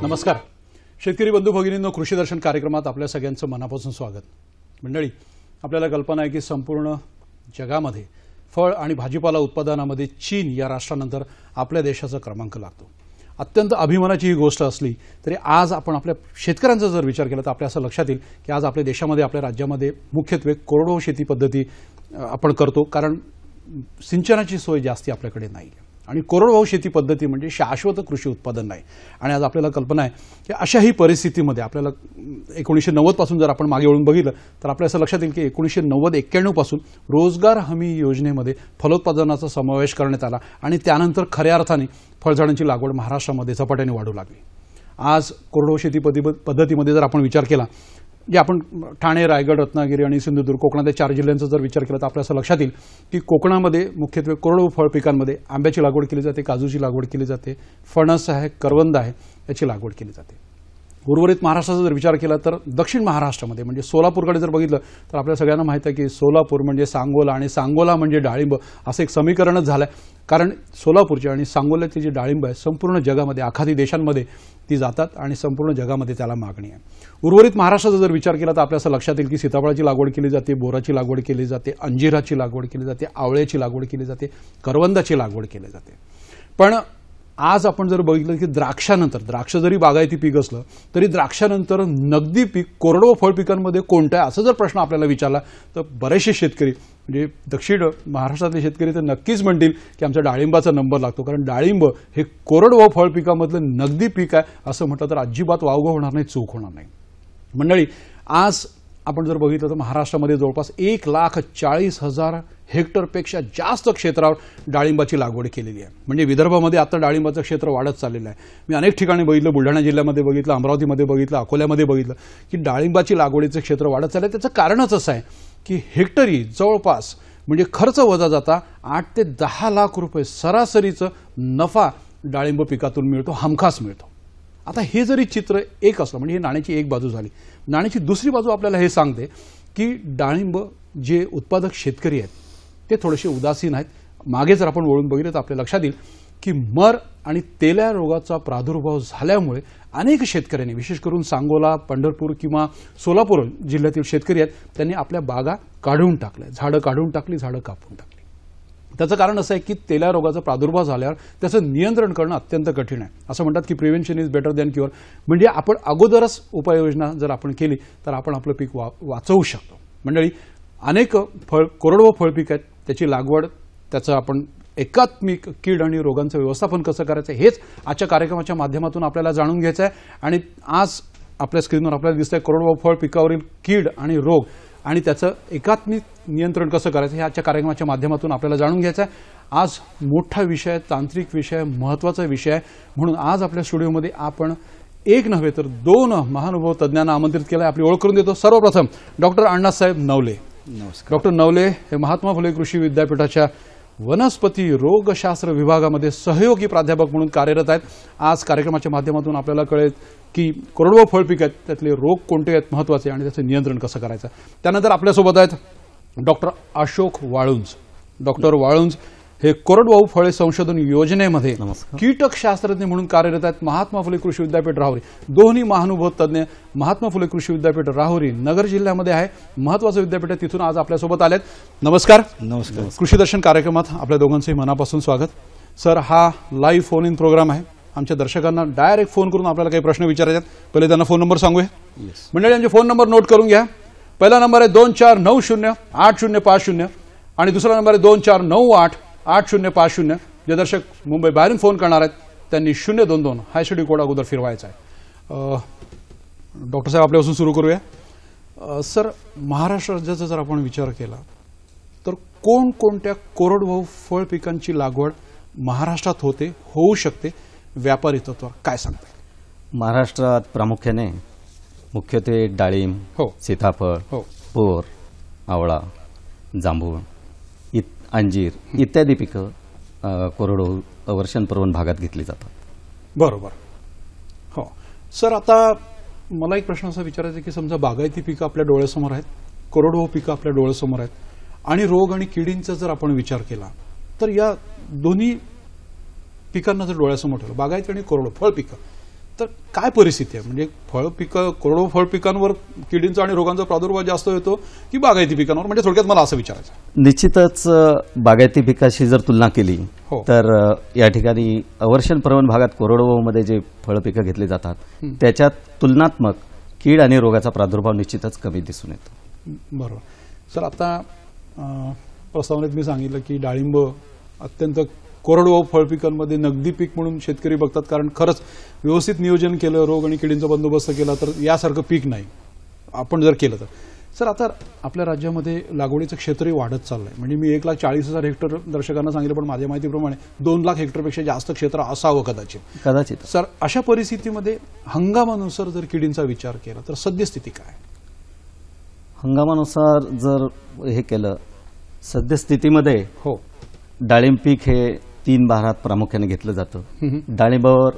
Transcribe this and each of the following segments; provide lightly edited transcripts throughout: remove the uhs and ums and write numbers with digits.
नमस्कार. शेतकरी बंधू भगिनींनो, कृषी दर्शन कार्यक्रमात आपल्या सगळ्यांचं मनापासून स्वागत. मंडळी, आपल्याला कल्पना आहे की संपूर्ण जगामध्ये फळ आणि भाजीपाला उत्पादनामध्ये चीन या राष्ट्रानंतर आपल्या देशाचा क्रमांक लागतो. अत्यंत अभिमानाची ही गोष्ट असली तरी आज आपण आपल्या शेतकऱ्यांचा जर विचार केला तर आपल्या असं लक्षात येईल की आज आपल्या देशामध्ये, आपल्या राज्यामध्ये मुख्यत्वे कोरडवाहू शेती पद्धती आपण करतो, कारण सिंचनाची सोय जास्ती आपल्याकडे नाही आणि कोरडवाहू शेती पद्धती म्हणजे शाश्वत कृषी उत्पादन नाही. आणि आज आपल्याला कल्पना आहे की अशाही परिस्थितीमध्ये आपल्याला 1990 पासून जर आपण मागे वळून बघितलं तर आपल्याला असं लक्षात येईल की 1990-91 पासून रोजगार हमी योजनेमध्ये फलोत्पादनाचा समावेश करण्यात आला आणि त्यानंतर खऱ्या अर्थाने फळझाडांची लागवड महाराष्ट्रामध्ये झपाट्याने वाढू लागली. आज कोरडवाहू शेती पद्धतीमध्ये जर आपण विचार केला, जे आपण ठाणे, रायगड, रत्नागिरी आणि सिंधुदुर्ग कोकणातल्या 4 जिल्ह्यांचा जर विचार केला तर आपल्याला असं लक्षात येईल की कोकणामध्ये मुख्यत्वे कोरडवाहू फळ पिकांमध्ये आंब्याची लागवड केली जाते, काजूची लागवड केली जाते, फणस आहे, करवंद आहे, याची लागवड केली जाते. उर्वरित महाराष्ट्राचा जर विचार केला तर दक्षिण महाराष्ट्रामध्ये म्हणजे सोलापूरकडे जर बघितलं तर आपल्या सगळ्यांना माहिती आहे की सोलापूर म्हणजे सांगोला आणि सांगोला म्हणजे डाळिंब असं एक समीकरणच झालं आहे. कारण सोलापूरची आणि सांगोल्याची जी डाळिंब आहे संपूर्ण जगामध्ये, आखाती देशांमध्ये ती जातात आणि संपूर्ण जगामध्ये त्याला मागणी आहे. उर्वरित महाराष्ट्राचा जर विचार केला तर आपल्या असं लक्षात येईल की सीताफळाची लागवड केली जाते, बोराची लागवड केली जाते, अंजिराची लागवड केली जाते, आवळ्याची लागवड केली जाते, करवंदाची लागवड केली जाते. पण आज आपण जर बघितलं की द्राक्षानंतर, द्राक्ष जरी बागायती पीक असलं तरी द्राक्षानंतर नगदी पीक कोरडवाहू फळ पिकांमध्ये कोणतं आहे असं जर प्रश्न आपल्याला विचारला तर बरेचसे शेतकरी म्हणजे दक्षिण महाराष्ट्रातले शेतकरी तर नक्कीच म्हणतील की आमचा डाळिंबाचा नंबर लागतो, कारण डाळिंब हे कोरडवाहू फळ पिकामधलं नगदी पीक आहे असं म्हटलं तर अजिबात वावगं होणार नाही, चूक होणार नाही. मंडळी, आज आपण जर बघितलं तर महाराष्ट्रामध्ये जवळपास 1,40,000 हेक्टरपेक्षा जास्त क्षेत्रावर डाळिंबाची लागवड केलेली आहे. म्हणजे विदर्भामध्ये आता डाळिंबाचं क्षेत्र वाढत चाललेलं आहे. मी अनेक ठिकाणी बघितलं, बुलढाणा जिल्ह्यामध्ये बघितलं, अमरावतीमध्ये बघितलं, अकोल्यामध्ये बघितलं की डाळिंबाची लागवडीचं क्षेत्र वाढत चाललं आहे. त्याचं कारणच असं आहे की हेक्टरी जवळपास म्हणजे खर्च वजा जाता 8 ते 10 लाख रुपये सरासरीचं नफा डाळिंब पिकातून मिळतो, हमखास मिळतो. आता हे जरी चित्र एक असलं म्हणजे ही नाण्याची एक बाजू झाली. नाण्याची दुसरी बाजू आपल्याला हे सांगते की डाळिंब जे उत्पादक शेतकरी आहेत ते थोडेसे उदासीन आहेत. मागे जर आपण वळून बघितलं तर आपल्या लक्षात येईल की मर आणि तेल्या रोगाचा प्रादुर्भाव झाल्यामुळे अनेक शेतकऱ्यांनी, विशेष करून सांगोला, पंढरपूर किंवा सोलापूर जिल्ह्यातील शेतकरी आहेत, त्यांनी आपल्या बागा काढून टाकल्या, झाडं काढून टाकली, झाडं कापून टाकली. त्याचं कारण असं आहे की तेल्या रोगाचा प्रादुर्भाव झाल्यावर त्याचं नियंत्रण करणं अत्यंत कठीण आहे. असं म्हणतात की prevention is better than cure. म्हणजे आपण अगोदरच उपाययोजना जर आपण केली तर आपण आपलं पीक वाचवू शकतो. मंडळी, अनेक कोरडवाहू फळपीक आहेत, त्याची लागवड, त्याचं आपण एकात्मिक कीड आणि रोगांचं व्यवस्थापन कसं करायचं हेच आजच्या कार्यक्रमाच्या माध्यमातून आपल्याला जाणून घ्यायचं आहे. आणि आज आपल्या स्क्रीनवर आपल्याला दिसतंय कोरडवाहू फळ पिकावरील कीड आणि रोग आणि त्याचं एकात्मिक नियंत्रण कसं करायचं हे आजच्या कार्यक्रमाच्या माध्यमातून आपल्याला जाणून घ्यायचं आहे. आज मोठा विषय, तांत्रिक विषय, महत्त्वाचा विषय आहे. म्हणून आज आपल्या स्टुडिओमध्ये आपण एक नव्हे तर 2 महानुभव तज्ज्ञांना आमंत्रित केलं आहे. आपली ओळख करून देतो. सर्वप्रथम डॉक्टर अण्णासाहेब नवले. नमस्कार. डॉक्टर नवले हे महात्मा फुले कृषी विद्यापीठाच्या वनस्पती रोगशास्त्र विभागामध्ये सहयोगी प्राध्यापक म्हणून कार्यरत आहेत. आज कार्यक्रमाच्या माध्यमातून आपल्याला कळेल की कोरडवाहू फळ पीक आहेत त्यातले रोग कोणते आहेत महत्त्वाचे आणि त्याचं नियंत्रण कसं करायचं. त्यानंतर आपल्यासोबत आहेत डॉक्टर अशोक वाळुंज. डॉक्टर वाळुंज हे कोरडवाहू फळे संशोधन योजनेमध्ये कीटकशास्त्रज्ञ म्हणून कार्यरत आहेत. महात्मा फुले कृषी विद्यापीठ राहुरी, दोन्ही महानुभव तज्ज्ञ. महात्मा फुले कृषी विद्यापीठ राहुरी नगर जिल्ह्यामध्ये आहे, महत्त्वाचं विद्यापीठ आहे, तिथून आज आपल्यासोबत आलेत. नमस्कार. नमस्कार. कृषी दर्शन कार्यक्रमात आपल्या दोघांचंही मनापासून स्वागत. सर, हा लाईव्ह फोन इन प्रोग्राम आहे. आमच्या दर्शकांना डायरेक्ट फोन करून आपल्याला काही प्रश्न विचारायचे आहेत. पहिले त्यांना फोन नंबर सांगूया. मंडळी, यांचे फोन नंबर नोट करून घ्या. पहिला नंबर आहे 24908050 आणि दुसरा नंबर आहे 24908050. जे दर्शक मुंबई बाहेरून फोन करणार आहेत त्यांनी 022 हा एसटीडी कोड अगोदर फिरवायचा आहे. डॉक्टर साहेब, आपल्यापासून सुरू करूया. सर, महाराष्ट्र राज्याचा जर आपण विचार केला तर कोणकोणत्या कोरडवाहू फळ पिकांची लागवड महाराष्ट्रात होऊ शकते व्यापारी तत्वावर, काय सांगताय? महाराष्ट्रात प्रामुख्याने मुख्यत्वे डाळिंब, हो. सीताफळ, हो. बोर, आवळा, जांभूळ, अंजीर इत्यादी पिकं कोरडवाहू वर्षांप्रवण भागात घेतली जातात. बरोबर. हो सर, आता मला एक प्रश्न असा विचारायचा आहे की समजा बागायती पिकं आपल्या डोळ्यासमोर आहेत, कोरडवाहू पिकं आपल्या डोळ्यासमोर आहेत आणि रोग आणि किडींचा जर आपण विचार केला तर या दोन्ही पिकांना जर डोळ्यासमोर ठेवलं, बागायती आणि कोरडवाहू फळ पिकं, तर काय परिस्थिती आहे? म्हणजे फळ पिकं, कोरडवाहू फळ पिकांवर किडींचा आणि रोगांचा प्रादुर्भाव जास्त होतो की बागायती पिकांवर? म्हणजे थोडक्यात मला असं विचारायचं आहे. निश्चितच बागायती पिकाशी जर तुलना केली हो. तर या ठिकाणी अवर्षणप्रवण भागात कोरडवाहूमध्ये जे फळ पिकं घेतली जातात त्याच्यात तुलनात्मक कीड आणि रोगाचा प्रादुर्भाव निश्चितच कमी दिसून येतो. बरोबर. सर, आता प्रस्तावनेत मी सांगितलं की डाळिंब अत्यंत कोरडवाहू फळ पिकांमध्ये नगदी पीक म्हणून शेतकरी बघतात, कारण खरंच व्यवस्थित नियोजन केलं, रोग आणि किडींचा बंदोबस्त केला तर यासारखं पीक नाही आपण जर केलं तर. सर, आता आपल्या राज्यामध्ये लागवडीचं क्षेत्रही वाढत चाललंय. म्हणजे मी 1,40,000 हेक्टर दर्शकांना सांगितलं, पण माझ्या माहितीप्रमाणे 2,00,000 हेक्टरपेक्षा जास्त क्षेत्र असावं कदाचित. सर, अशा परिस्थितीमध्ये हंगामानुसार जर किडींचा विचार केला तर सद्यस्थिती काय? हंगामानुसार जर हे केलं, सद्यस्थितीमध्ये हो, डाळिंब पीक हे 3 बहारात प्रामुख्याने घेतलं जातं. डाळिंबावर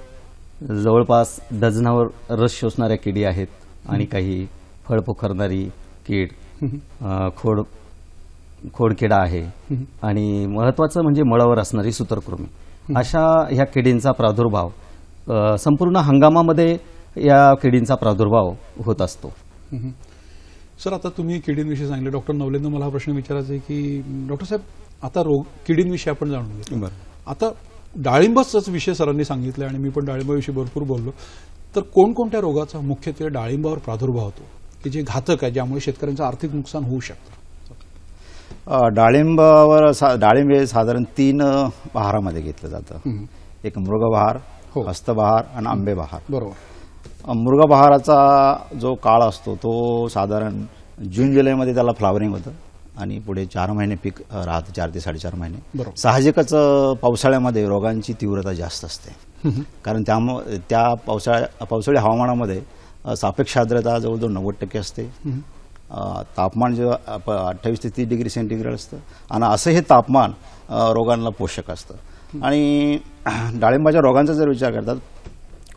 जवळपास डझनावर रस शोषणाऱ्या किडी आहेत आणि काही फळ पोखरणारी कीड, खोडकिडा आहे आणि महत्वाचं म्हणजे मळावर असणारी सूत्रकृमी. अशा ह्या किडींचा प्रादुर्भाव संपूर्ण हंगामामध्ये या किडींचा प्रादुर्भाव होत असतो. सर, आता तुम्ही किडींविषयी सांगितलं. डॉक्टर नवलेंना मला हा प्रश्न विचारायचा आहे की डॉक्टर साहेब, आता किडींविषयी आपण जाणून घेतलं, आता डाळिंबाचाच विषय सरांनी सांगितलं आणि मी पण डाळिंबाविषयी भरपूर बोललो, तर कोणकोणत्या रोगाचा मुख्यत्वे डाळिंबावर प्रादुर्भाव होतो की जे घातक आहे, ज्यामुळे शेतकऱ्यांचं आर्थिक नुकसान होऊ शकतं? डाळिंब हे साधारण 3 बहारामध्ये घेतलं जातं. एक मृगबहार, हो. हस्तबहार आणि आंबेबहार. बरोबर. मृगबहाराचा जो काळ असतो तो साधारण जून जुलैमध्ये त्याला फ्लावरिंग होतं आणि पुढे 4 महिने पीक राहतं, 4 ते 4.5 महिने. बरोबर. साहजिकच पावसाळ्यामध्ये रोगांची तीव्रता जास्त असते, कारण त्यामुळे त्या पावसाळी हवामानामध्ये सापेक्ष आर्द्रता जवळजवळ 90% असते. तापमान जे 28 ते 30 डिग्री सेंटीग्रेड असतं आणि असं हे तापमान रोगांना पोषक असतं. आणि डाळिंबाच्या रोगांचा जर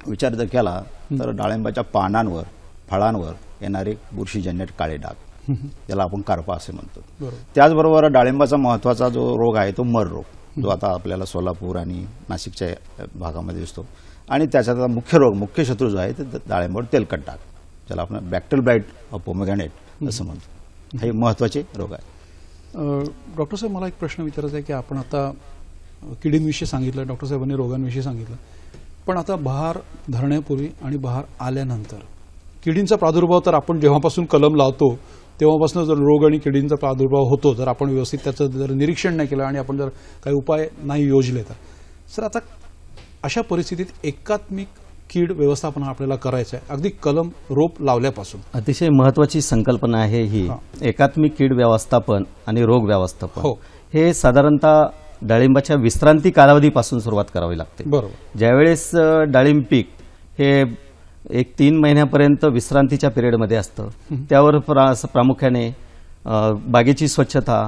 विचार जर केला तर डाळिंबाच्या पानांवर, फळांवर येणारे बुरशीजन्य काळे डाग, ज्याला आपण कारपा असे म्हणतो. त्याचबरोबर डाळिंबाचा महत्वाचा जो रोग आहे तो मर रोग, जो आता आपल्याला सोलापूर आणि नाशिकच्या भागामध्ये दिसतो. आणि त्याचा मुख्य शत्रू जो आहे ते डाळिंबावर तेलकट डाग, ज्याला आपण बॅक्टेरियल ब्लाइट ऑफ पोमेग्रॅनेट असं म्हणतो. हे महत्वाचे रोग आहेत. डॉक्टर साहेब, मला एक प्रश्न विचारायचा आहे की आपण आता किडींविषयी सांगितलं, डॉक्टर साहेबांनी रोगांविषयी सांगितलं, पण आता बहार धरण्यापूर्वी आणि बहार आल्यानंतर किडींचा प्रादुर्भाव तर आपण जेव्हापासून कलम लावतो तेव्हापासून जर रोग आणि किडींचा प्रादुर्भाव होतो, जर आपण व्यवस्थित त्याचं जर निरीक्षण नाही केलं आणि आपण जर काही उपाय नाही योजले तर. सर, आता अशा परिस्थितीत एकात्मिक कीड व्यवस्थापन आपल्याला करायचं आहे, अगदी कलम रोप लावल्यापासून. अतिशय महत्वाची संकल्पना आहे ही एकात्मिक कीड व्यवस्थापन आणि रोग व्यवस्थापन. हो. हे साधारणतः डाळिंबाच्या विश्रांती कालावधीपासून सुरुवात करावी लागते. बरोबर. ज्यावेळेस डाळिंब पीक हे 3 महिन्यापर्यंत विश्रांतीच्या पिरियडमध्ये असतं, त्यावर प्रामुख्याने बागेची स्वच्छता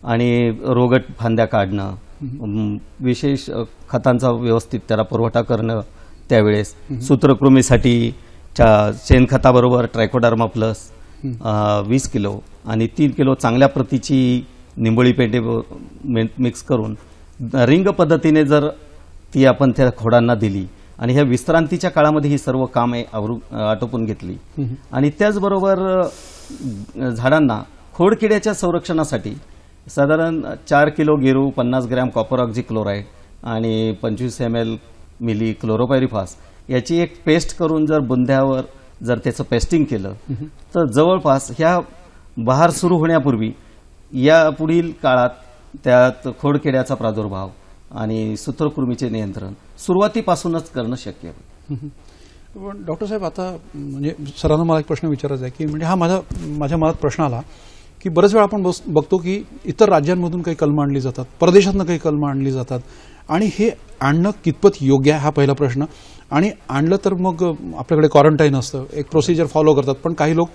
आणि रोगट फांद्या काढणं, विशेष खतांचा व्यवस्थित त्याला पुरवठा करणं, त्यावेळेस सूत्रकृमीसाठी शेणखताबरोबर ट्रायकोडर्मा प्लस 20 किलो आणि 3 किलो चांगल्या प्रतीची निंबोळी पेंडे मिक्स करून रिंग पद्धतीने जर ती आपण त्या खोडांना दिली आणि ह्या विश्रांतीच्या काळामध्ये ही सर्व कामे आटोपून घेतली आणि त्याचबरोबर झाडांना खोडकिड्याच्या संरक्षणासाठी साधारण 4 किलो गेरू, 50 ग्रॅम कॉपर ऑक्झिक्लोराइड आणि 25 ml मिली क्लोरोपायरिफॉस याची एक पेस्ट करून जर बुंध्यावर जर त्याचं पेस्टिंग केलं तर जवळपास ह्या बहार सुरू होण्यापूर्वी या पुढील काळात त्यात खोडकिड्याचा प्रादुर्भाव आणि सूत्रकृमीचे नियंत्रण सुरुवातीपासूनच करणं शक्य आहे. डॉक्टर साहेब, आता म्हणजे सरांना मला एक प्रश्न विचारायचा आहे की म्हणजे हा माझ्या मनात प्रश्न आला की बरेच वेळा आपण बघतो की इतर राज्यांमधून काही कलमं आणली जातात, परदेशातनं काही कलमं आणली जातात आणि हे आणणं कितपत योग्य आहे हा पहिला प्रश्न. आणि आणलं तर मग आपल्याकडे क्वारंटाईन असतं, एक प्रोसिजर फॉलो करतात, पण काही लोक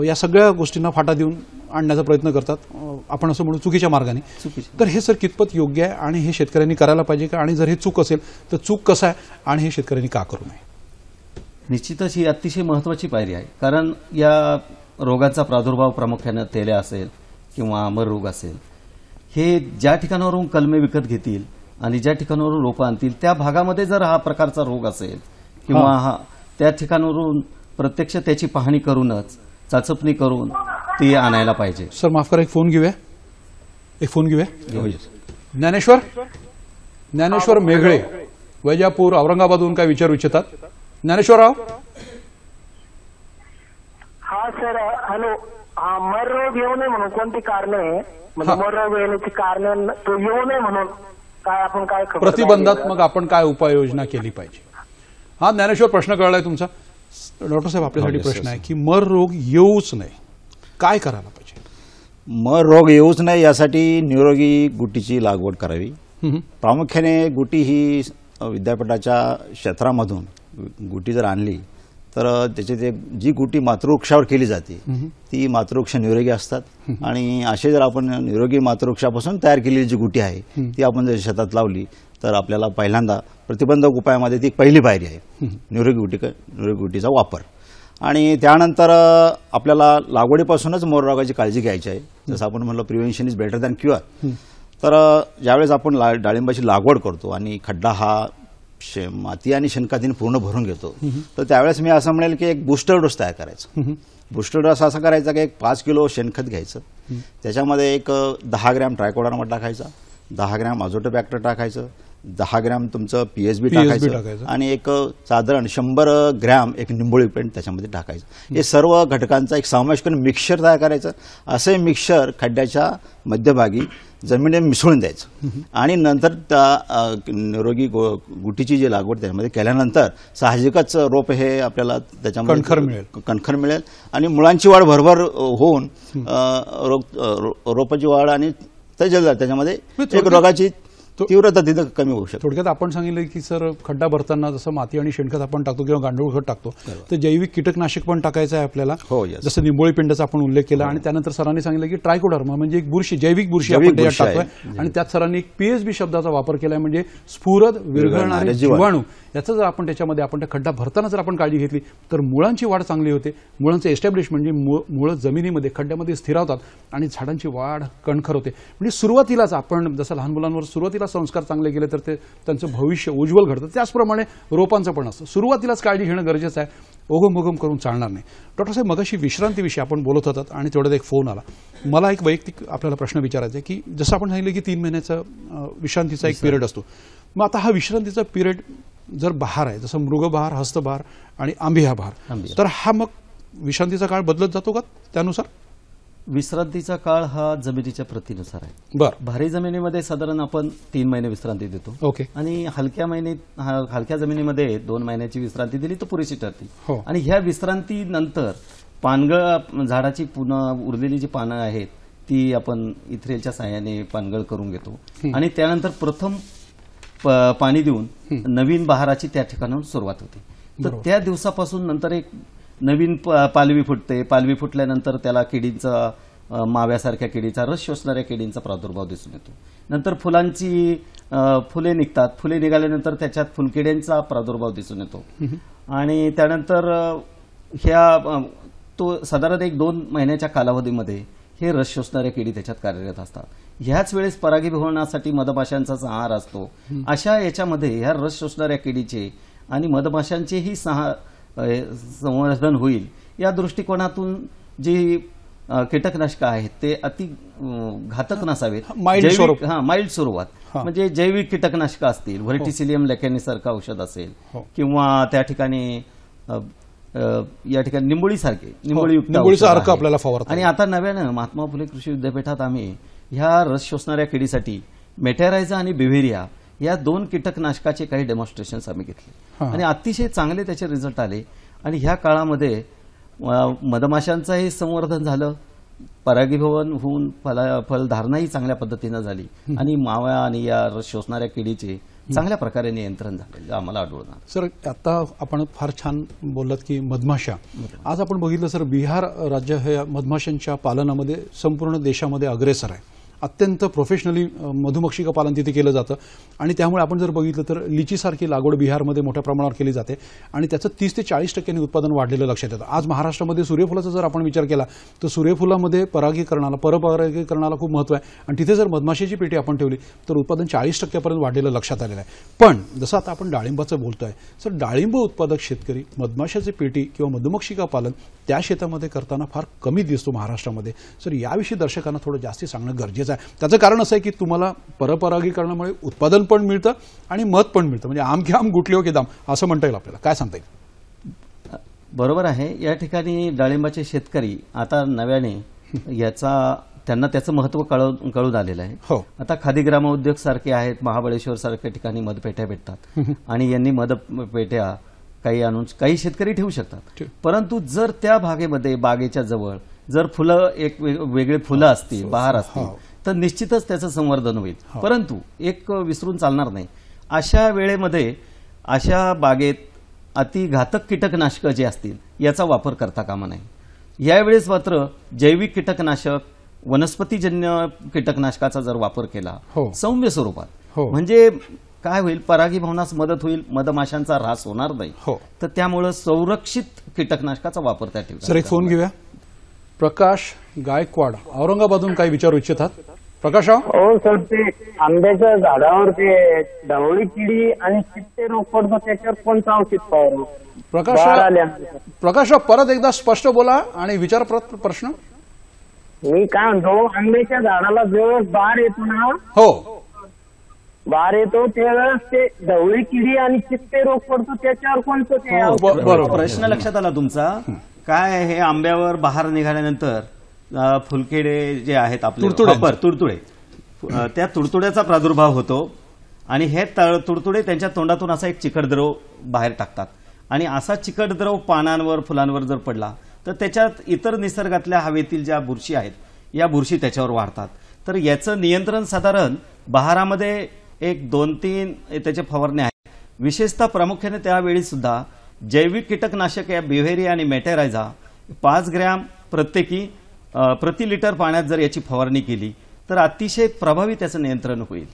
या सगळ्या गोष्टींना फाटा देऊन आणण्याचा प्रयत्न करतात, आपण असं म्हणू चुकीच्या मार्गाने. तर हे सर कितपत योग्य आहे आणि हे शेतकऱ्यांनी करायला पाहिजे का, आणि जर हे चूक असेल तर चूक कसं आहे आणि हे शेतकऱ्यांनी का करू नये? निश्चितच ही अतिशय महत्वाची पायरी आहे, कारण या रोगाचा प्रादुर्भाव प्रामुख्याने तेल्या असेल किंवा अमर रोग असेल, हे ज्या ठिकाणावरून कलमे विकत घेतील आणि ज्या ठिकाणावरून रोपं आणतील त्या भागामध्ये जर हा प्रकारचा रोग असेल किंवा त्या ठिकाणावरून प्रत्यक्ष त्याची पाहणी करूनच चाचपणी करून ती आणायला पाहिजे. सर माफ करा, एक फोन घेऊया. ज्ञानेश्वर मेघळे वैजापूर औरंगाबादहून काय विचारू इच्छितात? ज्ञानेश्वरराव. हा सर, हॅलो. हा, मर रोग येऊ नये म्हणून कोणती कारणे, म्हणजे मर रोग येण्याची कारणे तो येऊ नये म्हणून आपण काय प्रतिबंधात्मक आपण काय उपाययोजना केली पाहिजे? हा ज्ञानेश्वर, प्रश्न कळलाय तुमचा. डॉक्टर साहेब, आपल्यासाठी प्रश्न आहे की मर रोग येऊच नये, काय करायला पाहिजे? मर रोग येऊच नये यासाठी निरोगी गुटीची लागवड करावी. प्रामुख्याने गुटी ही विद्यापीठाच्या क्षेत्रामधून गुटी जर आणली तर त्याची जी गुटी मातृवृक्षावर केली जाते ती मातृवृक्ष निरोगी असतात, आणि असे जर आपण निरोगी मातृवृक्षापासून तयार केलेली जी गुटी आहे ती आपण जर शेतात लावली तर आपल्याला पहिल्यांदा प्रतिबंधक उपायामध्ये ती पहिली पायरी आहे, निरोगी गुटीचा वापर. आणि त्यानंतर आपल्याला लागवडीपासूनच मोर रोगाची काळजी घ्यायची आहे. जसं आपण म्हणलं prevention is better than cure. तर ज्यावेळेस आपण डाळिंबाची लागवड करतो आणि खड्डा हा माती आणि शेणखताने पूर्ण भरून घेतो, तर त्यावेळेस मी असं म्हणेल की एक बूस्टर डोस तयार करायचा. बूस्टर डोस असा करायचा की एक 5 किलो शेणखत घ्यायचं, त्याच्यामध्ये एक 10 ग्रॅम ट्रायकोडर्मा टाकायचा, 10 ग्रॅम अझोटोबॅक्टर टाकायचं, 10 ग्रॅम तुमचं पीएसबी टाकायचं, आणि एक साधारण 100 ग्रॅम एक निंबोळी पेंट त्याच्यामध्ये टाकायचं. हे सर्व घटकांचा एक समावेश करून मिक्सचर तयार करायचं. असे मिक्सचर खड्ड्याच्या मध्यभागी जमिनीने मिसळून द्यायचं, आणि नंतर त्या निरोगी गुटीची जी लागवड त्यामध्ये केल्यानंतर साहजिकच रोप हे आपल्याला त्याच्यामध्ये कणखर मिळेल आणि मुळांची वाढ भरभर होऊन रोपाची वाढ आणि त्याच्यामध्ये एक रोगाची तीव्रता तिथं कमी होऊ शकते. थोडक्यात आपण सांगितलं की सर, खड्डा भरताना जसं माती आणि शेणखत आपण टाकतो किंवा गांडूळ खत टाकतो, तर जैविक कीटकनाशक पण टाकायचं आहे आपल्याला. जसं निंबोळी पिंडाचा आपण उल्लेख केला, आणि त्यानंतर सरांनी सांगितलं की ट्रायकोडर्मा म्हणजे एक बुरशी, जैविक बुरशी आपण त्याच्यात टाकतोय, आणि त्यात सरांनी एक पीएसबी शब्दाचा वापर केलाय, म्हणजे स्फुरद विरघळणारे जीवाणू. याचा जर आपण त्याच्यामध्ये त्या खड्डा भरताना जर आपण काळजी घेतली तर मुळांची वाढ चांगली होते. मुळांचं एस्टॅब्लिशमेंट म्हणजे मुळं जमिनीमध्ये खड्ड्यामध्ये स्थिरावतात आणि झाडांची वाढ कणखर होते. म्हणजे सुरुवातीलाच आपण जसं लहान मुलांवर सुरुवातीला संस्कार चांगले केले तर ते त्यांचं भविष्य उज्ज्वल घडतं, त्याचप्रमाणे रोपांचं पण असतं. सुरुवातीलाच काळजी घेणं गरजेचं आहे, ओघम करून चालणार नाही. डॉक्टर साहेब, मगाशी विश्रांतीविषयी आपण बोलत होतात आणि तेवढ्यात एक फोन आला. मला एक वैयक्तिक आपल्याला प्रश्न विचारायचा आहे की जसं आपण सांगितलं की 3 महिन्याचा विश्रांतीचा एक पिरियड असतो, मग आता हा विश्रांतीचा पिरियड जर बहार आहे, जसं मृगबहार, हस्तबहार आणि आंबी हा बहार, तर हा मग विश्रांतीचा काळ बदलत जातो का त्यानुसार? विश्रांतीचा काळ हा जमिनीच्या प्रतीनुसार आहे. बरं. भारी जमिनीमध्ये साधारण आपण 3 महिने विश्रांती देतो. ओके. आणि हलक्या जमिनीमध्ये 2 महिन्याची विश्रांती दिली तर पुरेशी ठरते. हो. आणि ह्या विश्रांतीनंतर पानगळ झाडाची पुन्हा उरलेली जी पानं आहेत ती आपण इथ्रेलच्या साहाय्याने पानगळ करून घेतो, आणि त्यानंतर प्रथम पाणी देऊन नवीन बहाराची त्या ठिकाणाहून सुरुवात होते. तर त्या दिवसापासून नंतर एक नवीन पालवी फुटते. पालवी फुटल्यानंतर त्याला किडींचा, माव्यासारख्या किडीचा, रस शोषणाऱ्या किडींचा प्रादुर्भाव दिसून येतो. नंतर फुले निघतात. फुले निघाल्यानंतर त्याच्यात फुलकिड्यांचा प्रादुर्भाव दिसून येतो, आणि त्यानंतर तो साधारण 1-2 महिन्याच्या कालावधीमध्ये हे रस शोषणाऱ्या किडी त्याच्यात कार्यरत असतात. ह्याच वेळेस परागीभवनासाठी मधमाशांचा आहार असतो. अशा याच्यामध्ये ह्या रस शोषणाऱ्या किडीचे आणि मधमाशांचेही संवर्धन होईल या दृष्टिकोनातून जी कीटकनाशक आहेत ते अति घातक नसावेत, माइल्ड स्वरूपात, म्हणजे जैविक कीटकनाशक असतील, व्हर्टिसिलियम लेकॅनिसारखं औषध असेल, किंवा त्या ठिकाणी या ठिकाणी निंबोळीयुक्त आपल्याला फवारता. आणि आता नव्यानं महात्मा फुले कृषी विद्यापीठात आम्ही ह्या रस शोषणाऱ्या किडीसाठी मेटॅरायझा आणि बिव्हेरिया या 2 कीटकनाशकाचे काही डेमॉन्स्ट्रेशन्स आम्ही घेतले, आणि अतिशय चांगले त्याचे रिझल्ट आले. आणि ह्या काळामध्ये मधमाशांचंही संवर्धन झालं, परागीभवन होऊन फलधारणाही चांगल्या पद्धतीनं झाली, आणि मावा आणि या रस शोषणाऱ्या किडीचे चांगल्या प्रकारे नियंत्रण झालेलं आम्हाला आढळून आलं. सर, आता आपण फार छान बोललात की मधमाशा. आज आपण बघितलं सर, बिहार राज्य हे मधमाशांच्या पालनामध्ये संपूर्ण देशामध्ये अग्रेसर आहे. अत्यंत प्रोफेशनली मधुमक्षिका पालन तिथे केलं जातं आणि त्यामुळे आपण जर बघितलं तर लिचीसारखी लागवड बिहारमध्ये मोठ्या प्रमाणावर केली जाते आणि त्याचं 30 ते 40% उत्पादन वाढलेलं लक्षात येतं. आज महाराष्ट्रामध्ये सूर्यफुलाचा जर आपण विचार केला तर सूर्यफुलामध्ये परपरागीकरणाला खूप महत्त्व आहे आणि तिथे जर मधमाशीची पेटी आपण ठेवली तर उत्पादन 40% वाढलेलं लक्षात आलेलं आहे. पण जसं आता आपण डाळिंबाचं बोलतोय सर, डाळिंब उत्पादक शेतकरी मधमाशाची पेटी किंवा मधुमक्षिका पालन त्या शेतामध्ये करताना फार कमी दिसतो महाराष्ट्रामध्ये. सर, याविषयी दर्शकांना थोडं जास्ती सांगणं गरजेचं आहे. त्याचं कारण असं आहे की तुम्हाला परपरागीकरणामुळे उत्पादन पण मिळतं आणि मध पण मिळतं. म्हणजे आम के आम गुटले हो के दाम असं म्हणता येईल आपल्याला. काय सांगता येईल? बरोबर आहे. या ठिकाणी डाळिंबाचे शेतकरी आता नव्याने त्यांना त्याचं महत्त्व कळून आलेलं आहे. हो. आता खादी ग्रामोद्योग सारखे आहेत, महाबळेश्वर सारख्या ठिकाणी मधपेट्या भेटतात आणि यांनी मधपेट्या काही शेतकरी ठेवू शकतात. परंतु जर त्या बागेच्या जवळ जर फुलं वेगळे फुलं असतील, बहार असतील तर निश्चितच त्याचं संवर्धन होईल. परंतु एक विसरून चालणार नाही, अशा वेळेमध्ये अशा बागेत अतिघातक कीटकनाशकं जे असतील याचा वापर करता कामा नये. यावेळेस मात्र जैविक कीटकनाशक, वनस्पतीजन्य कीटकनाशकाचा जर वापर केला सौम्य स्वरूपात म्हणजे काय होईल, परागीभवनास मदत होईल, मधमाशांचा ऱ्हास होणार नाही. तर त्यामुळे संरक्षित कीटकनाशकाचा वापर त्या ठिकाणी. सर, एक फोन घेऊया. प्रकाश गायकवाड औरंगाबादून काही विचारू इच्छितात? प्रकाश. हो सर, ते आंब्याच्या झाडावर ते ढवळी किडी आणि चित्ते रोग पडतो, त्याच्यावर कोणतं औषध फवारू? प्रकाश, परत एकदा स्पष्ट बोला आणि विचार परत प्रश्न. मी काय म्हणतो, आंब्याच्या झाडाला जेव्हा बार येतो ना, बार येतो त्यावेळेस ते ढवळी किडी आणि चित्ते रोग पडतो, त्याच्यावर कोणतं ते औषध? बरोबर, प्रश्न लक्षात आला तुमचा. काय हे आंब्यावर बहार निघाल्यानंतर फुलकेडे जे आहेत आपले तुडतुडे, त्या तुडतुड्याचा प्रादुर्भाव होतो आणि हे तुडतुडे त्यांच्या तोंडातून असा एक चिकट द्रव बाहेर टाकतात आणि असा चिकट द्रव पानांवर, फुलांवर जर पडला तर त्याच्यात इतर निसर्गातल्या हवेतील ज्या बुरशी आहेत या बुरशी त्याच्यावर वाढतात. तर याचं नियंत्रण साधारण बहारामध्ये 1-2-3 त्याचे फवारणे आहेत. विशेषतः प्रामुख्याने त्यावेळी सुद्धा जैविक कीटकनाशक या बिव्हेरिया आणि मेटेरायझा 5 ग्रॅम प्रत्येकी प्रति लिटर पाण्यात जर याची फवारणी केली तर अतिशय प्रभावी त्याचं नियंत्रण होईल.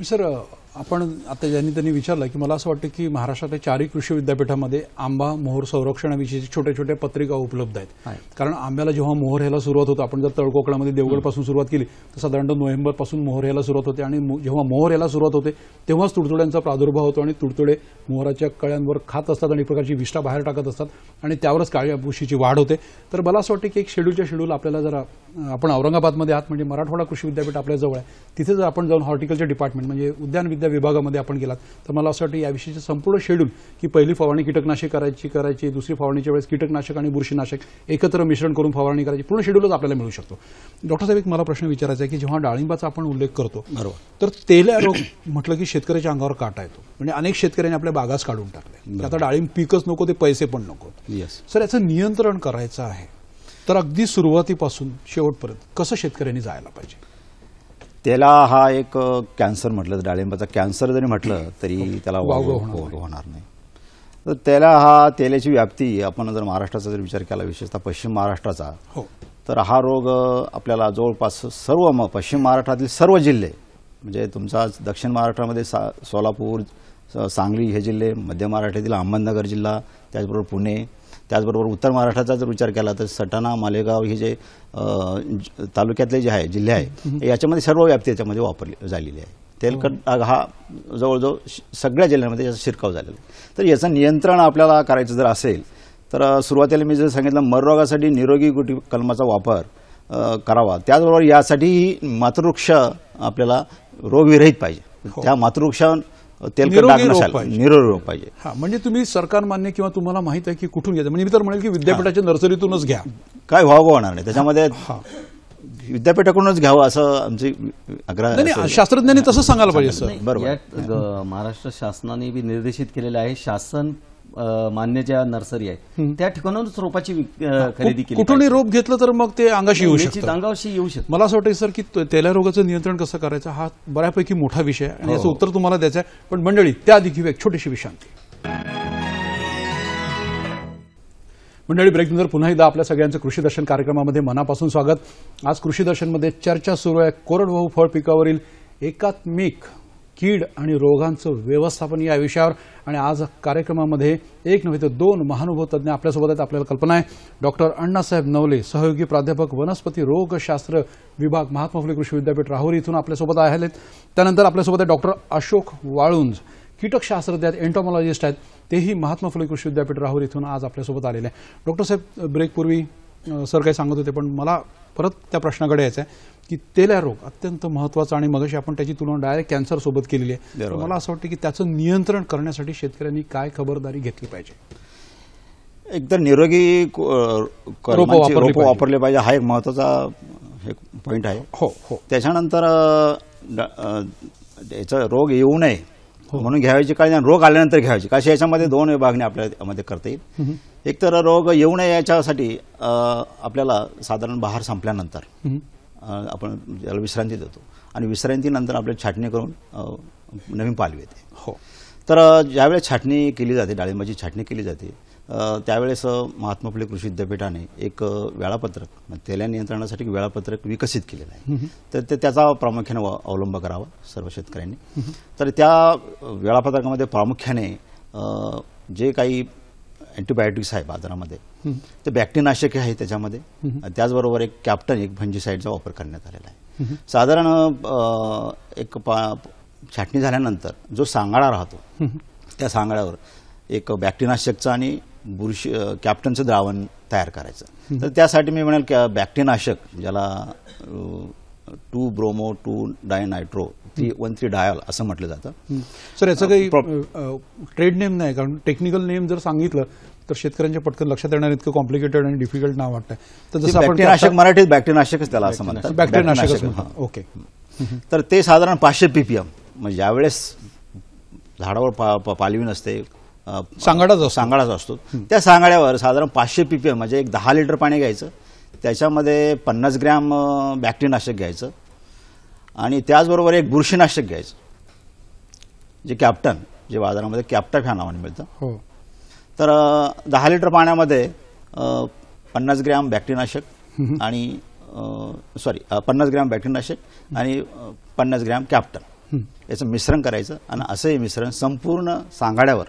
सर, आपण आता ज्यांनी त्यांनी विचारलं की मला असं वाटतं की महाराष्ट्रातल्या 4 कृषी विद्यापीठामध्ये आंबा मोहर संरक्षणाविषयी छोट्या छोट्या पत्रिका उपलब्ध आहेत. कारण आंब्याला जेव्हा मोहर यायला सुरुवात होतं, आपण जर तळकोकणामध्ये देवगडपासून सुरुवात केली तर साधारणतः नोव्हेंबरपासून मोहर यायला सुरुवात होते आणि जेव्हा मोहर यायला सुरुवात होते तेव्हाच तुडतुड्यांचा प्रादुर्भाव होतो आणि तुडतुडे मोहराच्या कळ्यांवर खात असतात आणि एक प्रकारची विष्ठा बाहेर टाकत असतात आणि त्यावरच काळ्या बुरशीची वाढ होते. तर मला असं वाटतं की एक शेड्यूल आपल्याला जरा, आपण औरंगाबादमध्ये आहात म्हणजे मराठवाडा कृषी विद्यापीठ आपल्या जवळ आहे, तिथे जर आपण जाऊन हॉर्टिकल्चर डिपार्टमेंट म्हणजे उद्यान विद्या विभागामध्ये आपण गेलात तर मला असं वाटतं याविषयीचं संपूर्ण शेड्यूल की पहिली फवारणी कीटकनाशक करायची, दुसरी फवारणीच्या वेळेस कीटकनाशक आणि बुरशीनाशक एकत्र मिश्रण करून फवारणी करायची, पूर्ण शेड्यूलच आपल्याला मिळू शकतो. डॉक्टर साहेब, एक मला प्रश्न विचारायचा आहे की जेव्हा डाळिंबाचा आपण उल्लेख करतो तर तेल्या रोग म्हटलं की शेतकऱ्याच्या अंगावर काटा येतो. म्हणजे अनेक शेतकऱ्यांनी आपल्या बागाच काढून टाकल्या. आता डाळिंब पीकच नको, ते पैसे पण नको. सर, याचं नियंत्रण करायचं आहे तर अगदी सुरुवातीपासून शेवटपर्यंत कसं शेतकऱ्यांनी जायला पाहिजे? त्याला हा एक कॅन्सर म्हटलं तर, डाळिंबाचा कॅन्सर जरी म्हटलं तरी त्याला होणार नाही. तर त्याला तेलाची व्याप्ती आपण जर महाराष्ट्राचा जर विचार केला, विशेषतः पश्चिम महाराष्ट्राचा, तर हा रोग आपल्याला जवळपास सर्व पश्चिम महाराष्ट्रातील सर्व जिल्हे म्हणजे तुमचा दक्षिण महाराष्ट्रामध्ये सोलापूर, सांगली हे जिल्हे, मध्य महाराष्ट्रातील अहमदनगर जिल्हा, त्याचबरोबर पुणे, त्याचबरोबर उत्तर महाराष्ट्राचा जर विचार केला तर सटाणा, मालेगाव हे जे तालुक्यातले जे आहे जिल्हे आहे याच्यामध्ये सर्व व्याप्ती याच्यामध्ये वापरली झालेली आहे. तेलकट डाग हा जवळजवळ सगळ्या जिल्ह्यांमध्ये याचा शिरकाव झालेला आहे. तर याचं नियंत्रण आपल्याला करायचं जर असेल तर सुरुवातीला मी जर सांगितलं मररोगासाठी निरोगी गुटी कलमाचा वापर करावा. त्याचबरोबर यासाठी मातृवृक्ष आपल्याला रोगविरहित पाहिजे. त्या मातृवृक्ष तेलकट डाग नसायला, निरोगी रोग पाहिजे. म्हणजे तुम्ही सरकार मान्य किंवा तुम्हाला माहित आहे की कुठून घ्यायचं, म्हणजे मी तर म्हणेल की विद्यापीठाच्या नर्सरीतूनच घ्या, काय व्हावं होणार नाही. त्याच्यामध्ये विद्यापीठाकडूनच घ्यावं असं आमची आग्रह. शास्त्रज्ञांनी तसं सांगायला पाहिजे. सर, बरोबर, महाराष्ट्र शासनाने बी निर्देशित केलेलं आहे. शासन मान्य ज्या नर्सरी आहेत त्या ठिकाणाहूनच रोपाची खरेदी केली कुठूनही रोप घेतलं तर मग ते अंगाशी येऊ निश्चित शकतं. अंगावरशी येऊ शकतं. मला असं वाटतं सर की तेल्या रोगाचं नियंत्रण कसं करायचं हा बऱ्यापैकी मोठा विषय आहे आणि याचं उत्तर तुम्हाला द्यायचं आहे. पण मंडळी त्याआधी घेऊ एक छोटीशी विश्रांती. मंडळी ब्रेकनंतर पुन्हा एकदा आपल्या सगळ्यांचं कृषी दर्शन कार्यक्रमामध्ये मनापासून स्वागत. आज कृषी दर्शनमध्ये चर्चा सुरू आहे कोरडवाहू फळ पिकावरील एकात्मिक कीड आणि रोगांचं व्यवस्थापन या विषयावर. आणि आज कार्यक्रमामध्ये एक नव्हे तर दोन महानुभव तज्ज्ञ आपल्यासोबत आहेत. आपल्याला कल्पना आहे डॉक्टर अण्णासाहेब नवले, सहयोगी प्राध्यापक वनस्पती रोगशास्त्र विभाग, महात्मा फुले कृषी विद्यापीठ राहुरी इथून आपल्यासोबत आहेत. त्यानंतर आपल्यासोबत आहे डॉक्टर अशोक वाळुंज, कीटकशास्त्रज्ञ आहेत, एंटोमॉलॉजिस्ट आहेत, तेही महात्मा फुले कृषी विद्यापीठ राहुरी इथून आज आपल्यासोबत आलेले आहे. डॉक्टर साहेब, ब्रेकपूर्वी सर काही सांगत होते पण मला परत त्या प्रश्नाकडे यायचं आहे की तेल्या रोग अत्यंत महत्त्वाचा आणि मगाशी आपण त्याची तुलना डायरेक्ट कॅन्सर सोबत केलेली आहे. तर मला असं वाटतं की त्याचं नियंत्रण करण्यासाठी शेतकऱ्यांनी काय खबरदारी घेतली पाहिजे? एकतर निरोगी रोप वापरले पाहिजे हा एक महत्वाचा पॉईंट आहे. हो हो. त्याच्यानंतर याचा रोग येऊ नये म्हणून घ्यायची काळजी आणि रोग आल्यानंतर घ्यायची काळजी. याच्यामध्ये दोन विभागणी आपल्यामध्ये करता येईल. एक तर रोग येऊ नये याच्यासाठी आपल्याला साधारण बहार संपल्यानंतर आपण त्याला विश्रांती देतो आणि विश्रांतीनंतर आपल्याला छाटणी करून नवीन पालवी येते. हो. तर ज्यावेळेस छाटणी केली जाते, डाळिंबाची छाटणी केली जाते, त्यावेळेस महात्मा फुले कृषी विद्यापीठाने एक वेळापत्रक तेल्या नियंत्रणासाठी वेळापत्रक विकसित केलेलं आहे. तर त्याचा प्रामुख्याने अवलंब करावा सर्व शेतकऱ्यांनी. तर त्या वेळापत्रकामध्ये प्रामुख्याने जे काही अँटीबायोटिक्स आहे बाजारामध्ये ते बॅक्टेरियानाशक आहे त्याच्यामध्ये. त्याचबरोबर एक कॅप्टन एक फंजीसाईडचा वापर करण्यात आलेला आहे. साधारण एक छाटणी झाल्यानंतर जो सांगाडा राहतो त्या सांगाड्यावर एक बॅक्टेरियानाशकचं आणि बुरशी कॅप्टनचं द्रावण तयार करायचं. तर त्यासाठी मी म्हणेल की बॅक्टेरियानाशक ज्याला 2-ब्रोमो-2-डायनायट्रो 313 डायल असं म्हटलं जातं. सर याचं काही ट्रेड नेम नाही, कारण टेक्निकल नेम जर सांगितलं तर शेतकऱ्यांच्या पटकन लक्षात येणार इतकं कॉम्प्लिकेटेड आणि डिफिकल्ट नाव वाटतंय. तर जसं आपण बॅक्टेरियानाशक मराठीत बॅक्टेरियानाशकच त्याला असं म्हणतात. बॅक्टेरियानाशक. ओके. तर ते साधारण 500 ppm म्हणजे ज्यावेळेस झाडावर पालवी नसते सांगाडाच असतो त्या सांगाड्यावर साधारण 500 ppm म्हणजे एक 10 लिटर पाणी घ्यायचं, त्याच्यामध्ये 50 ग्रॅम बॅक्टेरियानाशक घ्यायचं आणि त्याचबरोबर एक बुरशीनाशक घ्यायचं जे कॅप्टन जे बाजारामध्ये कॅप्टॅफ ह्या नावाने मिळतं. हो. तर 10 लिटर पाण्यामध्ये 50 ग्रॅम बॅक्टेरियानाशक आणि 50 ग्रॅम बॅक्टेरियानाशक आणि 50 ग्रॅम कॅप्टन याचं मिश्रण करायचं आणि असं हे मिश्रण संपूर्ण सांगाड्यावर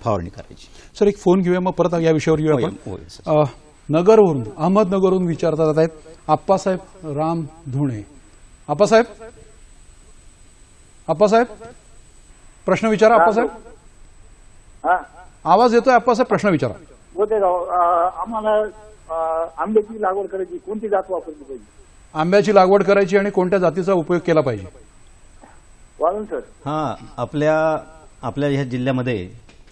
फवारणी करायची. सर एक फोन घेऊया मग परत या विषयावर येऊया आपण. नगरवरून अहमदनगरवरून विचारतात आहेत आप्पासाहेब राम धुणे. आप्पासाहेब प्रश्न विचारा. आप्पासाहेब आवाज येतोय. आप्पासाहेब प्रश्न विचारा. आम्हाला आंब्याची लागवड करायची, कोणती जात वापरली पाहिजे? आंब्याची लागवड करायची आणि कोणत्या जातीचा उपयोग केला पाहिजे? वाळून सर. आपल्या ह्या जिल्ह्यामध्ये